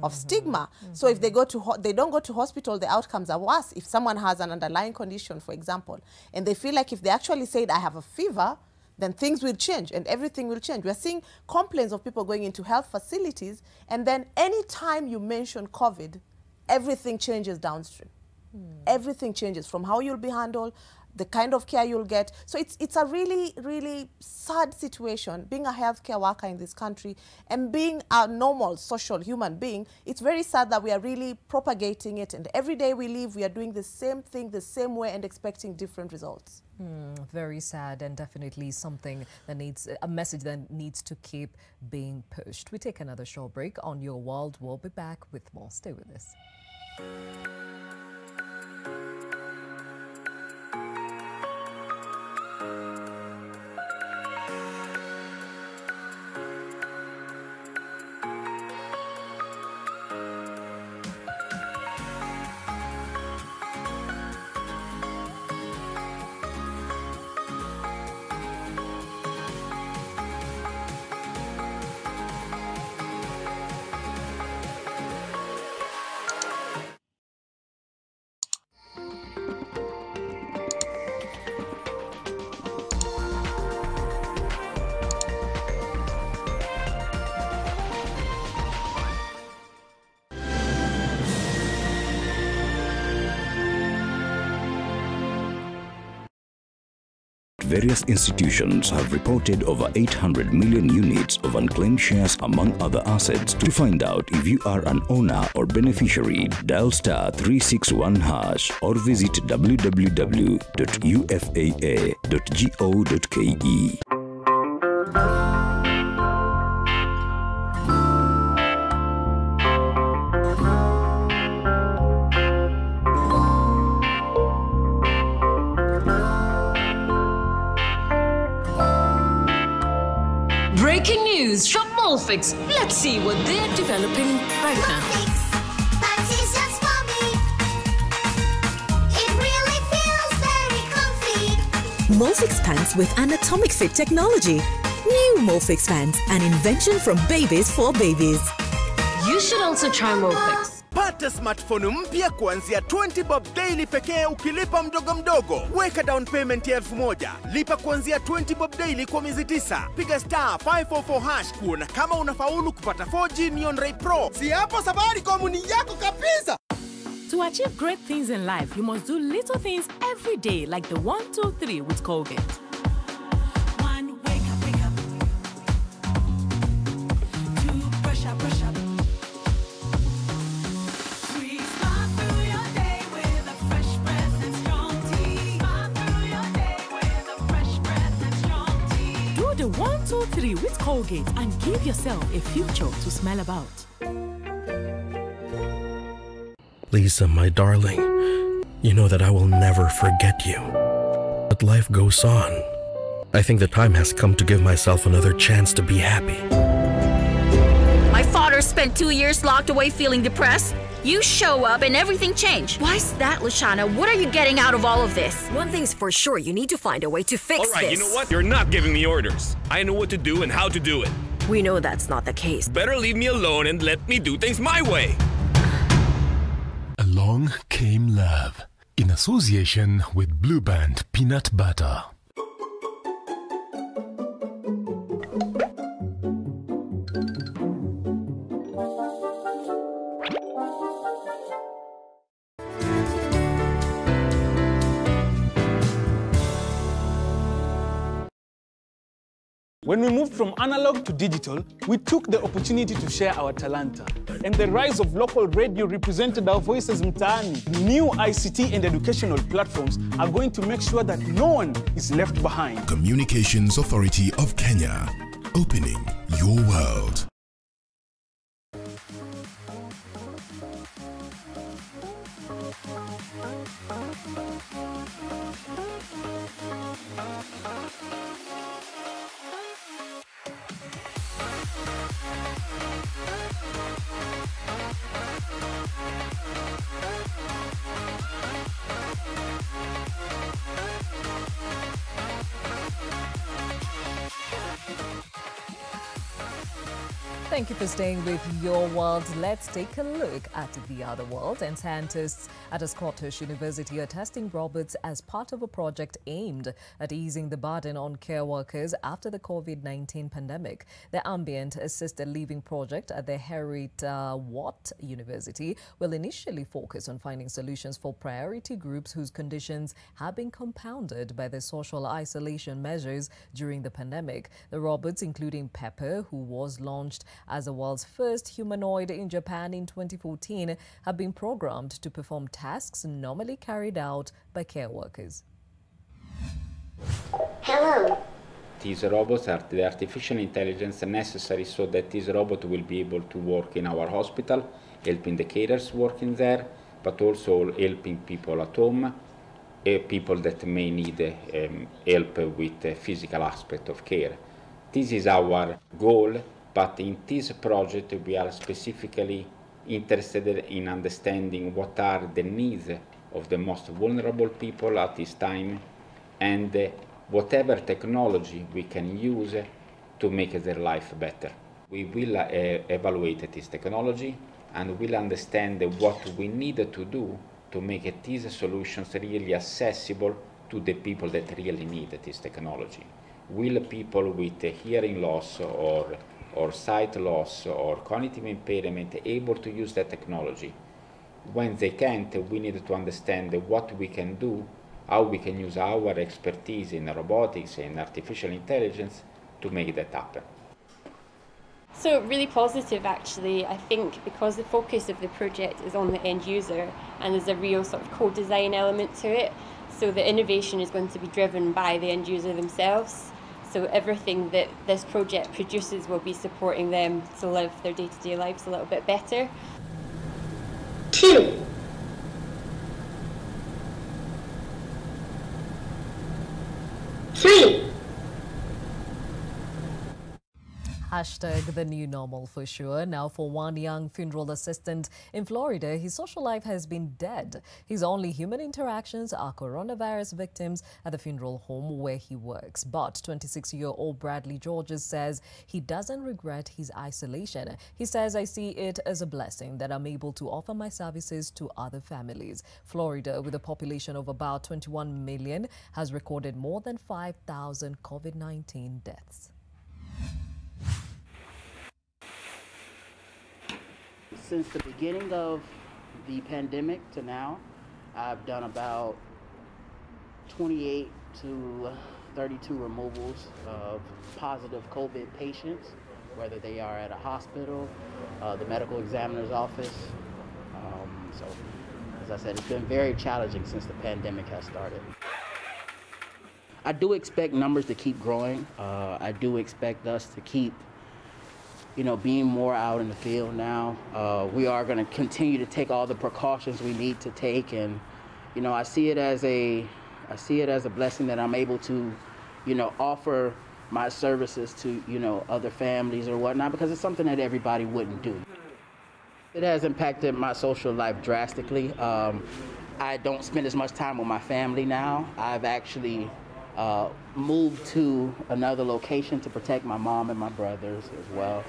of stigma. So if they don't go to hospital, the outcomes are worse. If someone has an underlying condition, for example, and they feel like if they actually said, I have a fever, then things will change and everything will change. We're seeing complaints of people going into health facilities, and then anytime you mention COVID, everything changes downstream. Everything changes from how you'll be handled, the kind of care you'll get. So it's a really, really sad situation, being a healthcare worker in this country and being a normal social human being. It's very sad that we are really propagating it, and every day we live, we are doing the same thing the same way and expecting different results. Very sad, and definitely something that needs, a message that needs to keep being pushed. We take another short break on Your World. We'll be back with more. Stay with us. Various institutions have reported over 800 million units of unclaimed shares among other assets. To find out if you are an owner or beneficiary, dial *361# or visit www.ufaa.go.ke. Breaking news from Molfix. Let's see what they're developing right now. Pants is just for me. It really feels very comfy. Molfix pants with anatomic fit technology. New Molfix pants, an invention from babies for babies. You should also try Molfix. Pata smartphone mpya kuanzia 20 bob daily pekee ukilipa mdogo mdogo. Weka down payment ya 1000. Lipa kuanzia 20 bob daily kwa miezi 9. Piga *544# kuona kama unafaulu kupata 4G Neon Ray Pro. Si hapo Safaricom ni yako kabisa. To achieve great things in life, you must do little things every day, like the 1, 2, 3 with Colgate. 1, wake up, wake up. 2, brush up, brush up. 3, smile through your day with a fresh breath and strong tea. Smile through your day with a fresh breath and strong tea. Do the 1, 2, 3 with Colgate and give yourself a future to smell about. Lisa, my darling, you know that I will never forget you. But life goes on. I think the time has come to give myself another chance to be happy. My father spent 2 years locked away feeling depressed. You show up and everything changed. Why is that, Lashana? What are you getting out of all of this? One thing's for sure, you need to find a way to fix this. All right, you know what? You're not giving me orders. I know what to do and how to do it. We know that's not the case. Better leave me alone and let me do things my way. Along came love in association with Blue Band Peanut Butter. When we moved from analog to digital, we took the opportunity to share our talanta. And the rise of local radio represented our voices mtaani. New ICT and educational platforms are going to make sure that no one is left behind. Communications Authority of Kenya, opening your world. Thank you for staying with Your World. Let's take a look at the other world. And scientists at a Scottish university are testing robots as part of a project aimed at easing the burden on care workers after the Covid-19 pandemic. The Ambient Assisted Living project at the Watt University will initially focus on finding solutions for priority groups whose conditions have been compounded by the social isolation measures during the pandemic. The robots, including Pepper, who was launched as the world's first humanoid in Japan in 2014, have been programmed to perform tasks normally carried out by care workers. Hello. These robots are the artificial intelligence necessary so that this robot will be able to work in our hospital, helping the carers working there, but also helping people at home, people that may need help with the physical aspect of care. This is our goal. But in this project, we are specifically interested in understanding what are the needs of the most vulnerable people at this time, and whatever technology we can use to make their life better. We will evaluate this technology and will understand what we need to do to make these solutions really accessible to the people that really need this technology. Will people with hearing loss or sight loss or cognitive impairment able to use that technology? When they can't, we need to understand what we can do, how we can use our expertise in robotics and artificial intelligence to make that happen. So really positive actually. I think because the focus of the project is on the end user and there's a real sort of co-design element to it, so the innovation is going to be driven by the end user themselves. So everything that this project produces will be supporting them to live their day-to-day lives a little bit better. 2. Hashtag the new normal for sure. Now, for one young funeral assistant in Florida, his social life has been dead. His only human interactions are coronavirus victims at the funeral home where he works. But 26-year-old Bradley Georges says he doesn't regret his isolation. He says, "I see it as a blessing that I'm able to offer my services to other families." Florida, with a population of about 21 million, has recorded more than 5,000 COVID-19 deaths. Since the beginning of the pandemic to now, I've done about 28 to 32 removals of positive COVID patients, whether they are at a hospital, the medical examiner's office. So, as I said, it's been very challenging since the pandemic has started. I do expect numbers to keep growing. I do expect us to keep being more out in the field now. We are going to continue to take all the precautions we need to take, and I see it as a blessing that I'm able to offer my services to other families or whatnot, because it's something that everybody wouldn't do. It has impacted my social life drastically. I don't spend as much time with my family now. I've actually moved to another location to protect my mom and my brothers as well.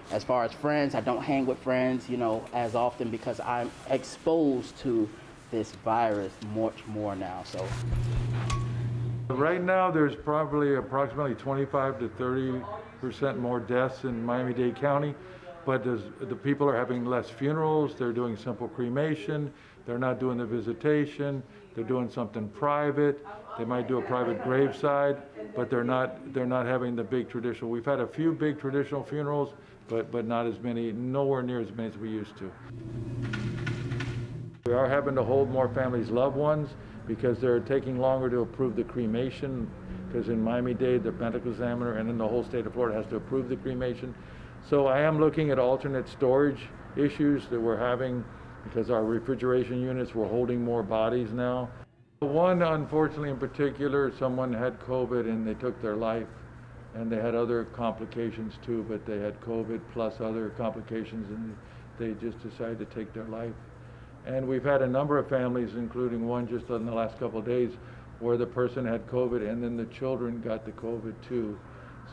As far as friends, I don't hang with friends, as often because I'm exposed to this virus much more now. So right now, there's probably approximately 25 to 30% more deaths in Miami-Dade County, but the people are having less funerals. They're doing simple cremation. They're not doing the visitation. They're doing something private. They might do a private graveside, but they're not having the big traditional. We've had a few big traditional funerals, but not as many, nowhere near as many as we used to. We are having to hold more families' loved ones because they're taking longer to approve the cremation, because in Miami-Dade, the medical examiner and in the whole state of Florida has to approve the cremation. So I am looking at alternate storage issues that we're having because our refrigeration units, we're holding more bodies now. One, unfortunately, in particular, someone had COVID and they took their life, and they had other complications too, but they had COVID plus other complications, and they just decided to take their life. And we've had a number of families, including one just in the last couple of days, where the person had COVID and then the children got the COVID too.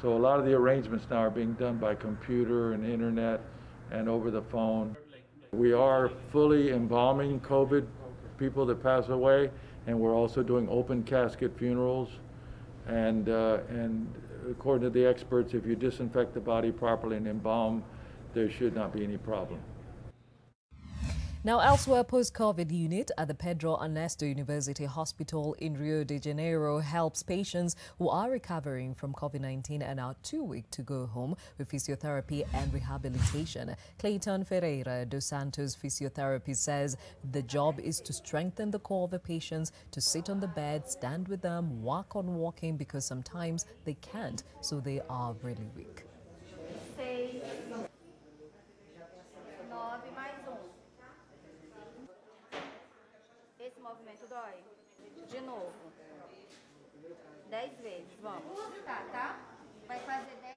So a lot of the arrangements now are being done by computer and internet and over the phone. We are fully embalming COVID people that pass away, and we're also doing open casket funerals. And according to the experts, if you disinfect the body properly and embalm, there should not be any problem. Now, elsewhere, post-COVID unit at the Pedro Ernesto University Hospital in Rio de Janeiro helps patients who are recovering from COVID-19 and are too weak to go home with physiotherapy and rehabilitation. Clayton Ferreira dos Santos Physiotherapy says the job is to strengthen the core of the patients, to sit on the bed, stand with them, work on walking, because sometimes they can't, so they are really weak. Esse movimento dói. De novo. 10 vezes, vamos. Tá? Vai fazer 10.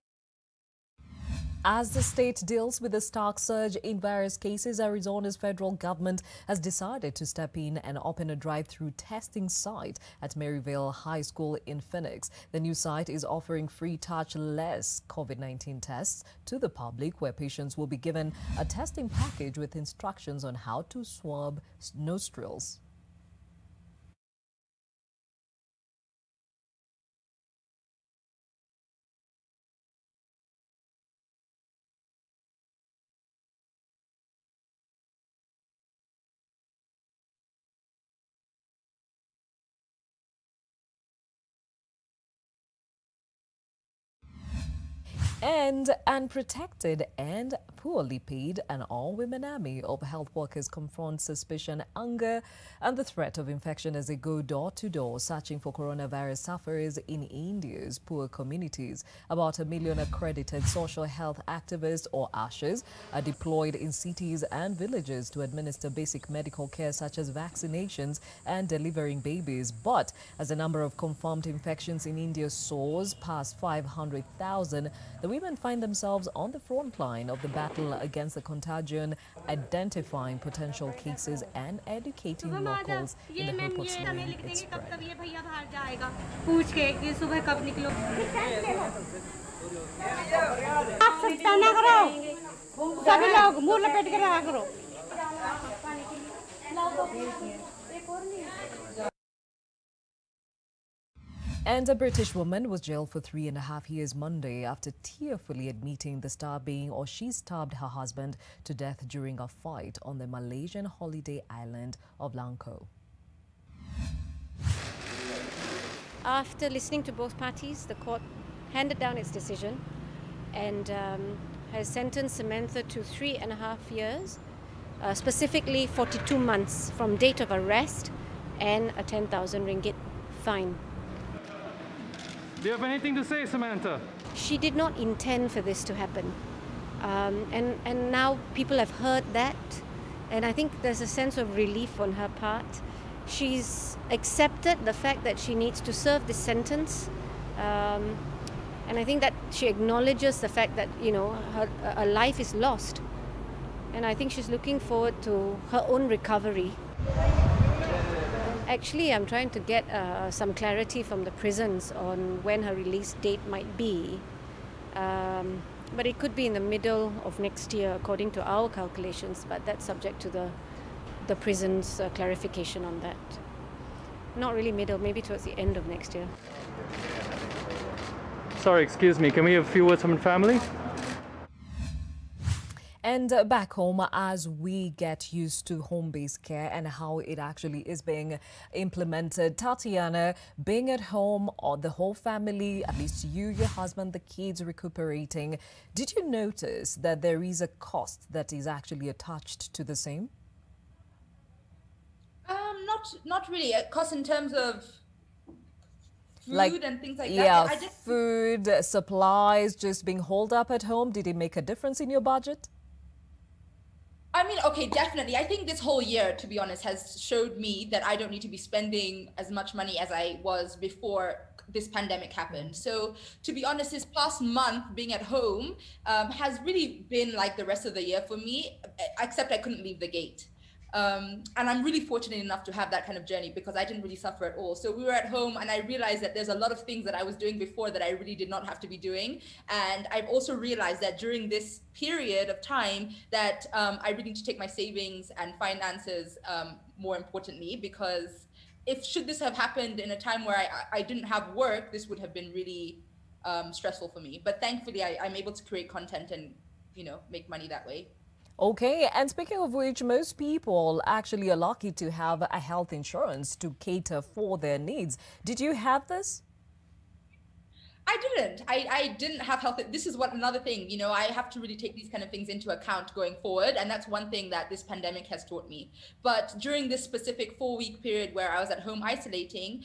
As the state deals with the stark surge in virus cases, Arizona's federal government has decided to step in and open a drive-through testing site at Maryville High School in Phoenix. The new site is offering free touchless COVID-19 tests to the public, where patients will be given a testing package with instructions on how to swab nostrils. And unprotected and poorly paid, an all-women army of health workers confront suspicion, anger, and the threat of infection as they go door-to-door searching for coronavirus sufferers in India's poor communities. About 1 million accredited social health activists, or ASHAs, are deployed in cities and villages to administer basic medical care such as vaccinations and delivering babies. But as the number of confirmed infections in India soars past 500,000, the women find themselves on the front line of the battle against the contagion, identifying potential cases and educating locals in the hope of slowing its spread. And a British woman was jailed for 3.5 years Monday after tearfully admitting the star being or she stabbed her husband to death during a fight on the Malaysian holiday island of Langkawi. After listening to both parties, the court handed down its decision and has sentenced Samantha to 3.5 years, specifically 42 months from date of arrest and a 10,000 ringgit fine. Do you have anything to say, Samantha? She did not intend for this to happen. And now people have heard that, and I think there's a sense of relief on her part. She's accepted the fact that she needs to serve this sentence, and I think that she acknowledges the fact that, you know, her life is lost. And I think she's looking forward to her own recovery. Actually, I'm trying to get some clarity from the prisons on when her release date might be. But it could be in the middle of next year, according to our calculations, but that's subject to the prison's clarification on that. Not really middle, maybe towards the end of next year. Sorry, excuse me, can we have a few words from the family? And back home, as we get used to home-based care and how it actually is being implemented, Tatiana, being at home, or the whole family, at least you, your husband, the kids recuperating, did you notice that there is a cost that is actually attached to the same? Not really. A cost in terms of food Like, and things like yeah, that. I just, food, supplies, just being holed up at home. Did it make a difference in your budget? I mean, okay, definitely. I think this whole year, to be honest, has showed me that I don't need to be spending as much money as I was before this pandemic happened. So to be honest, this past month being at home has really been like the rest of the year for me, except I couldn't leave the gate. And I'm really fortunate enough to have that kind of journey because I didn't really suffer at all. So we were at home and I realized that there's a lot of things that I was doing before that I really did not have to be doing. And I've also realized that during this period of time that I really need to take my savings and finances more importantly, because should this have happened in a time where I didn't have work, this would have been really stressful for me. But thankfully I'm able to create content and, make money that way. Okay, and speaking of which, most people actually are lucky to have a health insurance to cater for their needs. Did you have this? I didn't. I didn't have health. This is another thing, I have to really take these kind of things into account going forward. And that's one thing that this pandemic has taught me. But during this specific 4-week period where I was at home isolating,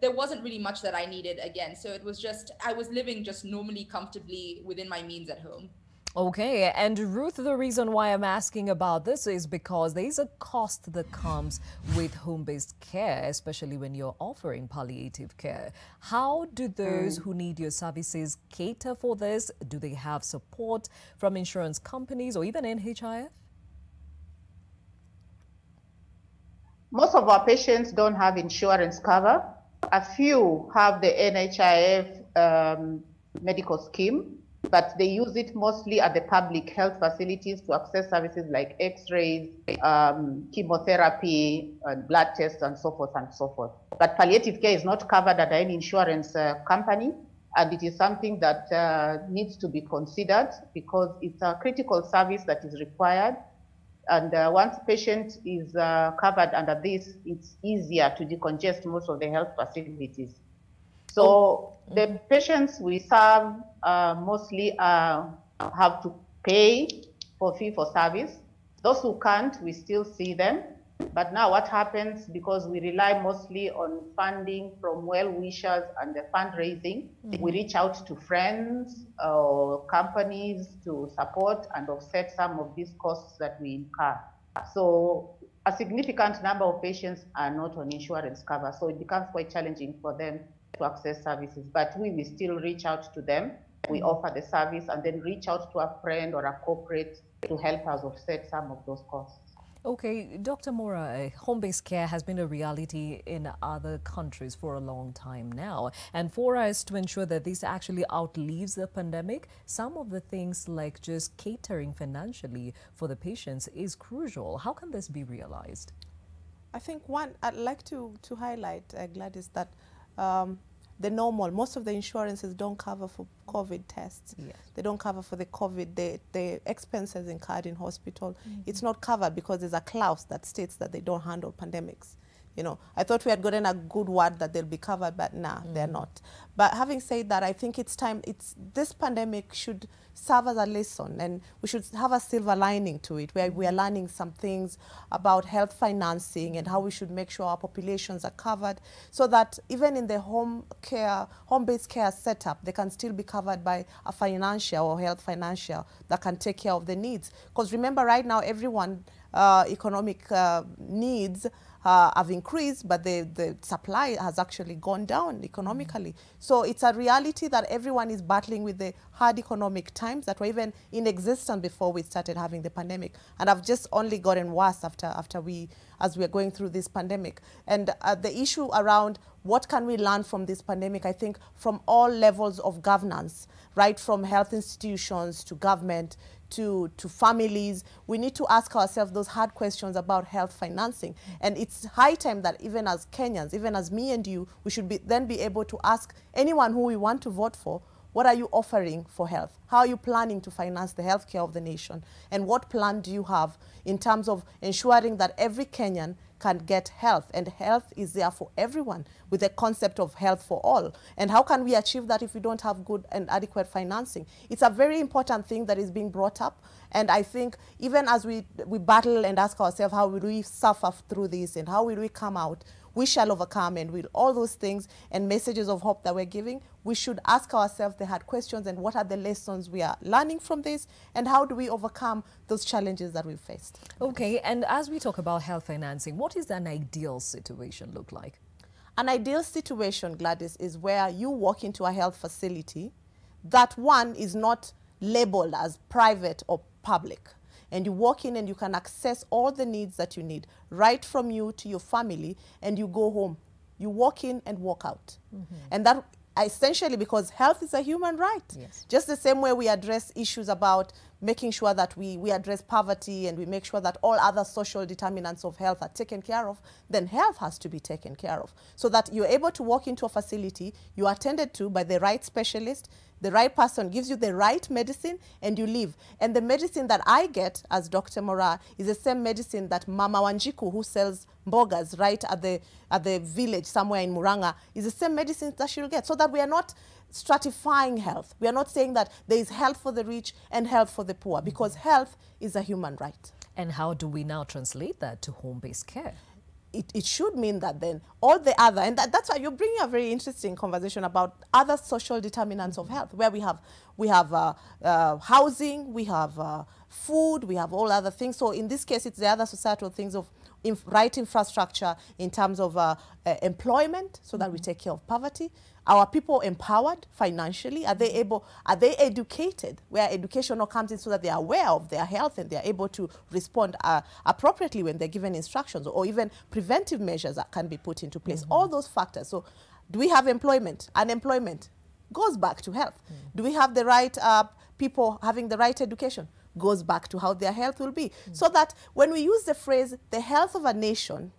there wasn't really much that I needed again. So it was I was living just normally, comfortably within my means at home. Okay, and Ruth, the reason why I'm asking about this is because there is a cost that comes with home-based care, especially when you're offering palliative care. How do those who need your services cater for this? Do they have support from insurance companies or even NHIF? Most of our patients don't have insurance cover. A few have the NHIF medical scheme, but they use it mostly at the public health facilities to access services like x-rays, chemotherapy, blood tests, and so forth and so forth. But palliative care is not covered at any insurance company, and it is something that needs to be considered because it's a critical service that is required. And once patient is covered under this, it's easier to decongest most of the health facilities. So the patients we serve mostly have to pay for fee for service. Those who can't, we still see them. But now what happens, because we rely mostly on funding from well-wishers and the fundraising, we reach out to friends or companies to support and offset some of these costs that we incur. So a significant number of patients are not on insurance cover, so it becomes quite challenging for them to access services. But we will still reach out to them. We offer the service and then reach out to a friend or a corporate to help us offset some of those costs. Okay, Dr. Mora, home-based care has been a reality in other countries for a long time now. And for us to ensure that this actually outlives the pandemic, some of the things like just catering financially for the patients is crucial. How can this be realized? I think one, I'd like to highlight, Gladys, that most of the insurances don't cover for COVID tests. Yes. They don't cover for the COVID, the expenses incurred in hospital. It's not covered because there's a clause that states that they don't handle pandemics. I thought we had gotten a good word that they'll be covered, but nah, they're not. But having said that, I think it's time, this pandemic should serve as a lesson, and we should have a silver lining to it, where we are learning some things about health financing and how we should make sure our populations are covered, so that even in the home-based care setup, they can still be covered by a financial or health financial that can take care of the needs. Because remember, right now, everyone economic needs have increased, but the supply has actually gone down economically. So it's a reality that everyone is battling with the hard economic times that were even in existence before we started having the pandemic, and have just only gotten worse as we are going through this pandemic. And the issue around what can we learn from this pandemic, I think from all levels of governance, right from health institutions to government to families, we need to ask ourselves those hard questions about health financing. And it's high time that even as Kenyans, even as me and you, we should then be able to ask anyone who we want to vote for, what are you offering for health? How are you planning to finance the healthcare of the nation? And what plan do you have in terms of ensuring that every Kenyan can get health, and health is there for everyone with the concept of health for all? And how can we achieve that if we don't have good and adequate financing? It's a very important thing that is being brought up, and I think even as we battle and ask ourselves how will we suffer through this and how will we come out, we shall overcome, and with all those things and messages of hope that we're giving, we should ask ourselves the hard questions and what are the lessons we are learning from this, and how do we overcome those challenges that we've faced. Okay, and as we talk about health financing, what is an ideal situation look like? An ideal situation, Gladys, is where you walk into a health facility that one is not labeled as private or public. And you walk in and you can access all the needs that you need, right from you to your family, and you go home. You walk in and walk out. And that essentially because health is a human right. Yes. Just the same way we address issues about making sure that we address poverty and we make sure that all other social determinants of health are taken care of, then health has to be taken care of. So that you're able to walk into a facility, you're attended to by the right specialist, the right person gives you the right medicine, and you leave. And the medicine that I get as Dr. Mora is the same medicine that Mama Wanjiku, who sells mbogas right at the village somewhere in Muranga, is the same medicine that she'll get. So that we are not stratifying health. We are not saying that there is health for the rich and health for the poor, because health is a human right. And how do we now translate that to home-based care? It should mean that then all the other, and that's why you're bringing a very interesting conversation about other social determinants of health, where we have housing, we have food, we have all other things. So in this case, it's the other societal things of right infrastructure in terms of employment, so that we take care of poverty. Are people empowered financially? Are they educated? Where education comes in so that they are aware of their health and they are able to respond appropriately when they're given instructions, or even preventive measures that can be put into place. All those factors. So do we have employment? Unemployment goes back to health. Do we have the right people having the right education? Goes back to how their health will be. So that when we use the phrase, the health of a nation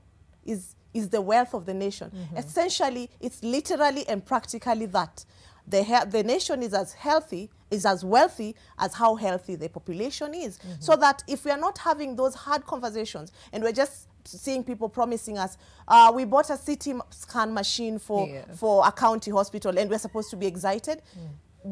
is the wealth of the nation. Essentially, it's literally and practically that. The nation is as healthy, is as wealthy as how healthy the population is. So that if we are not having those hard conversations and we're just seeing people promising us, we bought a CT scan machine for a county hospital and we're supposed to be excited.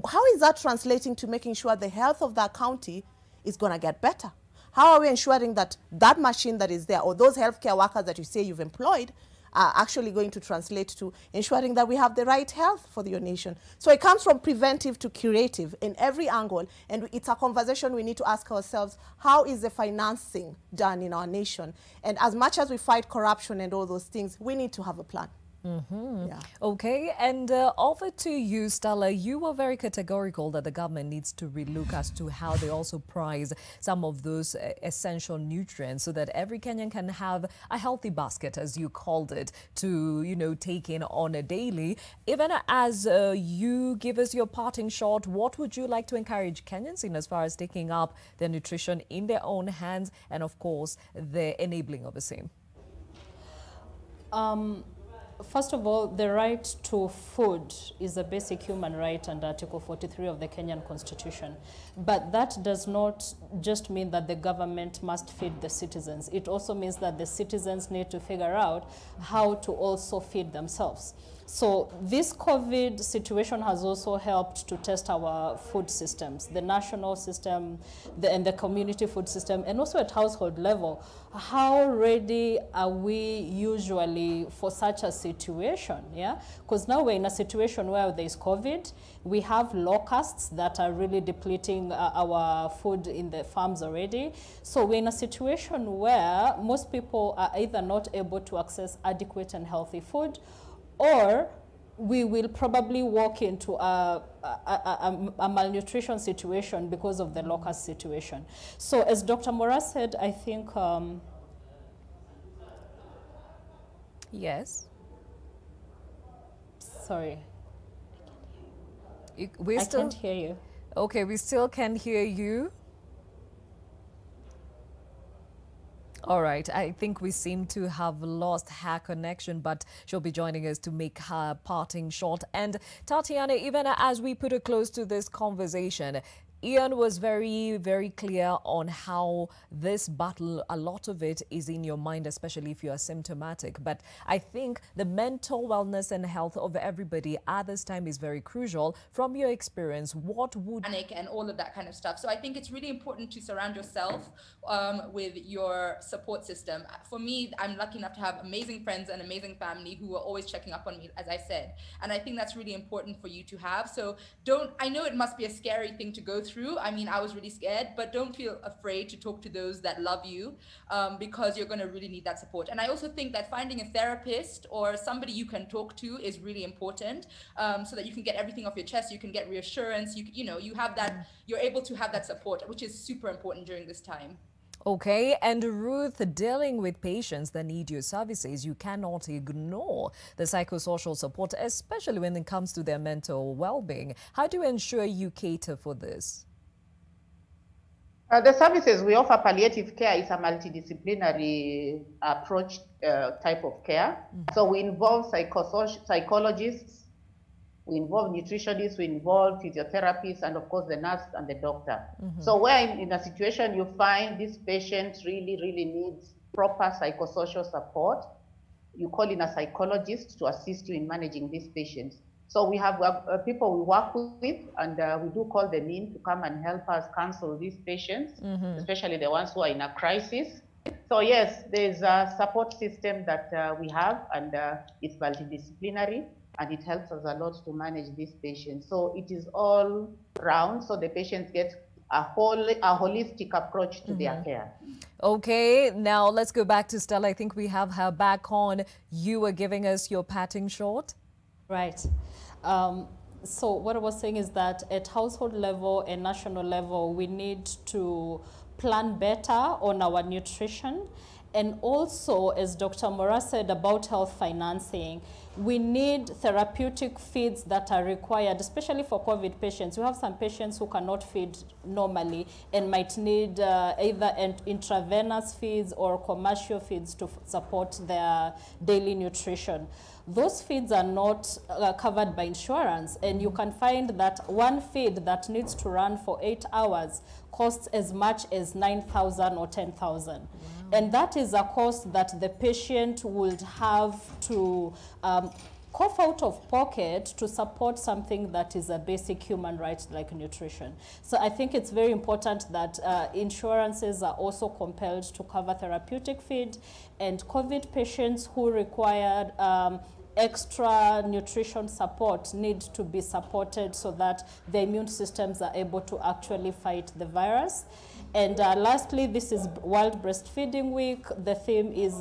How is that translating to making sure the health of that county is going to get better? How are we ensuring that that machine that is there, or those healthcare workers that you say you've employed, are actually going to translate to ensuring that we have the right health for your nation? So it comes from preventive to curative in every angle, and it's a conversation we need to ask ourselves, how is the financing done in our nation? And as much as we fight corruption and all those things, we need to have a plan. Yeah. Okay, and over to you, Stella. You were very categorical that the government needs to relook as to how they also price some of those essential nutrients so that every Kenyan can have a healthy basket, as you called it, to, you know, take in on a daily. Even as you give us your parting shot, what would you like to encourage Kenyans in as far as taking up their nutrition in their own hands and, of course, the enabling of the same? First of all, the right to food is a basic human right under Article 43 of the Kenyan Constitution. But that does not just mean that the government must feed the citizens. It also means that the citizens need to figure out how to also feed themselves. So this COVID situation has also helped to test our food systems, the national system and the community food system, and also at household level. How ready are we usually for such a situation? Yeah, because now we're in a situation where there's COVID, we have locusts that are really depleting our food in the farms already. So we're in a situation where most people are either not able to access adequate and healthy food, or we will probably walk into a malnutrition situation because of the locust situation. So as Dr. Mora said, I think... yes. Sorry. I can't hear you. Okay, we still can hear you. All right, I think we seem to have lost her connection, but she'll be joining us to make her parting shot. And Tatiana, even as we put a close to this conversation, Ian was very, very clear on how this battle, a lot of it is in your mind, especially if you are symptomatic. But I think the mental wellness and health of everybody at this time is very crucial. From your experience, what would... Panic and all of that kind of stuff. So I think it's really important to surround yourself with your support system. For me, I'm lucky enough to have amazing friends and amazing family who are always checking up on me, as I said. And I think that's really important for you to have. So I know it must be a scary thing to go through. I mean, I was really scared, but don't feel afraid to talk to those that love you because you're going to really need that support. And I also think that finding a therapist or somebody you can talk to is really important so that you can get everything off your chest, you can get reassurance, you have that, you're able to have that support, which is super important during this time. Okay, and Ruth, dealing with patients that need your services, you cannot ignore the psychosocial support, especially when it comes to their mental well-being. How do you ensure you cater for this? The services we offer, palliative care, is a multidisciplinary approach type of care. So we involve psychologists, we involve nutritionists, we involve physiotherapists, and of course the nurse and the doctor. So where in a situation you find this patient really needs proper psychosocial support, you call in a psychologist to assist you in managing these patients. So we have people we work with, and we do call them in to come and help us counsel these patients, especially the ones who are in a crisis. So yes, there's a support system that we have, and it's multidisciplinary, and it helps us a lot to manage these patients. So it is all round, so the patients get a holistic approach to their care. Okay, now let's go back to Stella. I think we have her back on. You were giving us your parting shot. Right. So what I was saying is that at household level and national level, we need to plan better on our nutrition. And also, as Dr. Mora said about health financing, we need therapeutic feeds that are required, especially for COVID patients. We have some patients who cannot feed normally and might need either intravenous feeds or commercial feeds to support their daily nutrition. Those feeds are not covered by insurance, and you can find that one feed that needs to run for 8 hours costs as much as 9,000 or 10,000. And that is a cost that the patient would have to cough out of pocket to support something that is a basic human right like nutrition. So I think it's very important that insurances are also compelled to cover therapeutic feed, and COVID patients who require extra nutrition support need to be supported so that the immune systems are able to actually fight the virus. And lastly, this is World Breastfeeding Week. The theme is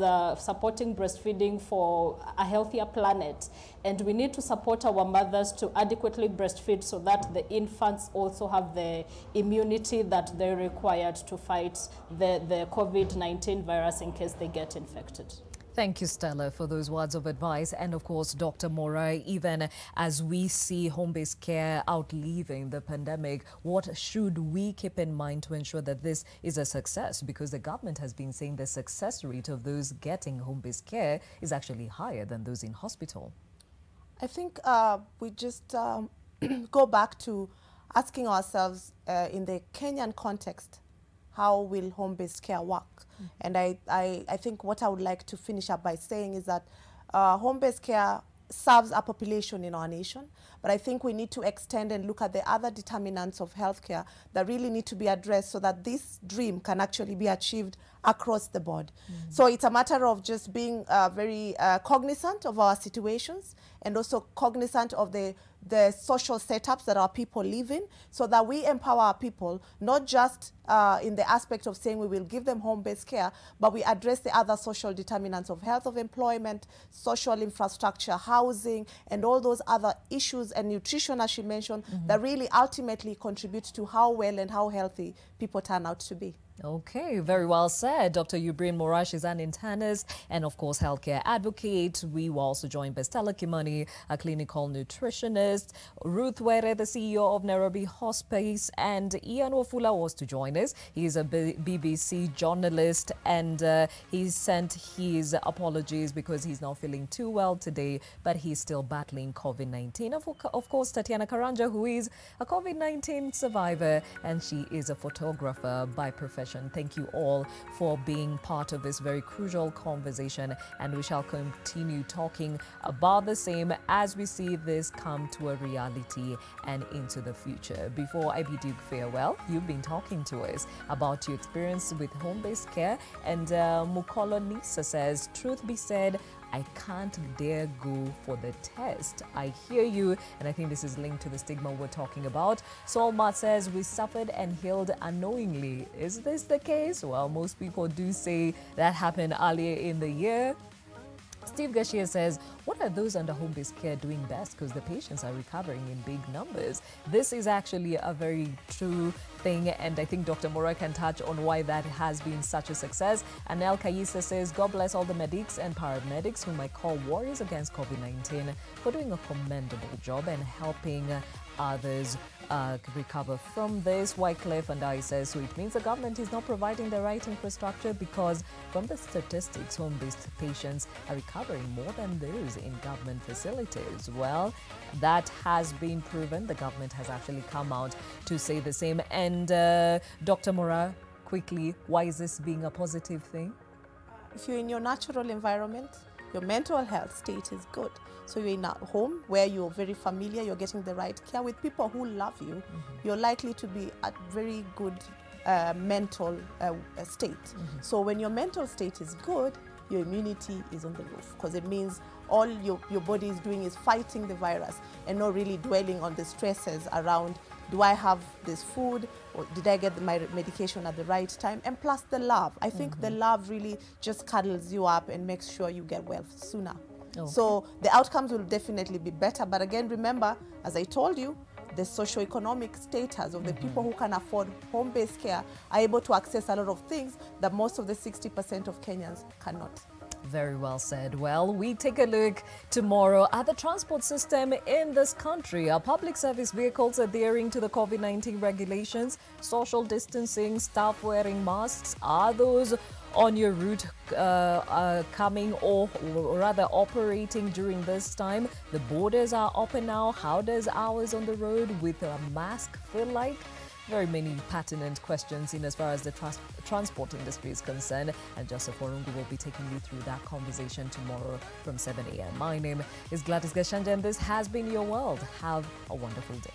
supporting breastfeeding for a healthier planet. And we need to support our mothers to adequately breastfeed so that the infants also have the immunity that they required to fight the COVID-19 virus in case they get infected. Thank you, Stella, for those words of advice. And of course, Dr. Mora, even as we see home-based care outliving the pandemic, what should we keep in mind to ensure that this is a success? Because the government has been saying the success rate of those getting home-based care is actually higher than those in hospital. I think we just go back to asking ourselves in the Kenyan context, how will home-based care work? And I think what I would like to finish up by saying is that home-based care serves a population in our nation, but I think we need to extend and look at the other determinants of healthcare that really need to be addressed so that this dream can actually be achieved across the board. So it's a matter of just being very cognizant of our situations and also cognizant of the social setups that our people live in, so that we empower our people, not just in the aspect of saying we will give them home-based care, but we address the other social determinants of health, of employment, social infrastructure, housing, and all those other issues, and nutrition, as she mentioned, that really ultimately contribute to how well and how healthy people turn out to be. Okay, very well said. Dr. Ubrin Morash is an internist and, of course, healthcare advocate. We were also joined by Stella Kimani, a clinical nutritionist, Ruth Were, the CEO of Nairobi Hospice, and Ian Wafula was to join us. He is a BBC journalist, and he sent his apologies because he's not feeling too well today, but he's still battling COVID-19. Of course, Tatiana Karanja, who is a COVID-19 survivor, and she is a photographer by profession. Thank you all for being part of this very crucial conversation, and we shall continue talking about the same as we see this come to a reality and into the future. Before I bid you farewell, you've been talking to us about your experience with home-based care, and Mukolo Nisa says, truth be said, I can't dare go for the test. I hear you, and I think this is linked to the stigma we're talking about. Solmat says, we suffered and healed unknowingly. Is this the case? Well, most people do say that happened earlier in the year. Steve Gachanja says, what are those under home-based care doing best? Because the patients are recovering in big numbers. This is actually a very true thing, and I think Dr. Mora can touch on why that has been such a success. Anel Kayisa says, God bless all the medics and paramedics whom I call warriors against COVID-19 for doing a commendable job and helping others recover from this. Wycliffe and I says, so it means the government is not providing the right infrastructure, because from the statistics, home-based patients are recovering more than those in government facilities. Well, that has been proven. The government has actually come out to say the same. And Dr. Mora, quickly, why is this being a positive thing? If you're in your natural environment, your mental health state is good. So you're in a home where you're very familiar, you're getting the right care with people who love you, you're likely to be at very good mental state. So when your mental state is good, your immunity is on the roof, because it means all your body is doing is fighting the virus and not really dwelling on the stresses around, do I have this food, or did I get my medication at the right time? And plus the love. I think the love really just cuddles you up and makes sure you get well sooner. Okay. So the outcomes will definitely be better. But again, remember, as I told you, the socioeconomic status of the people who can afford home-based care are able to access a lot of things that most of the 60% of Kenyans cannot. Very well said. Well, we take a look tomorrow at the transport system in this country. Are public service vehicles adhering to the COVID-19 regulations? Social distancing, staff wearing masks? Are those on your route coming or rather operating during this time? The borders are open now. How does ours on the road with a mask feel like? Very many pertinent questions in as far as the transport industry is concerned, and Joseph Warungu will be taking you through that conversation tomorrow from 7 a.m. My name is Gladys Gachanja, and this has been Your World. Have a wonderful day.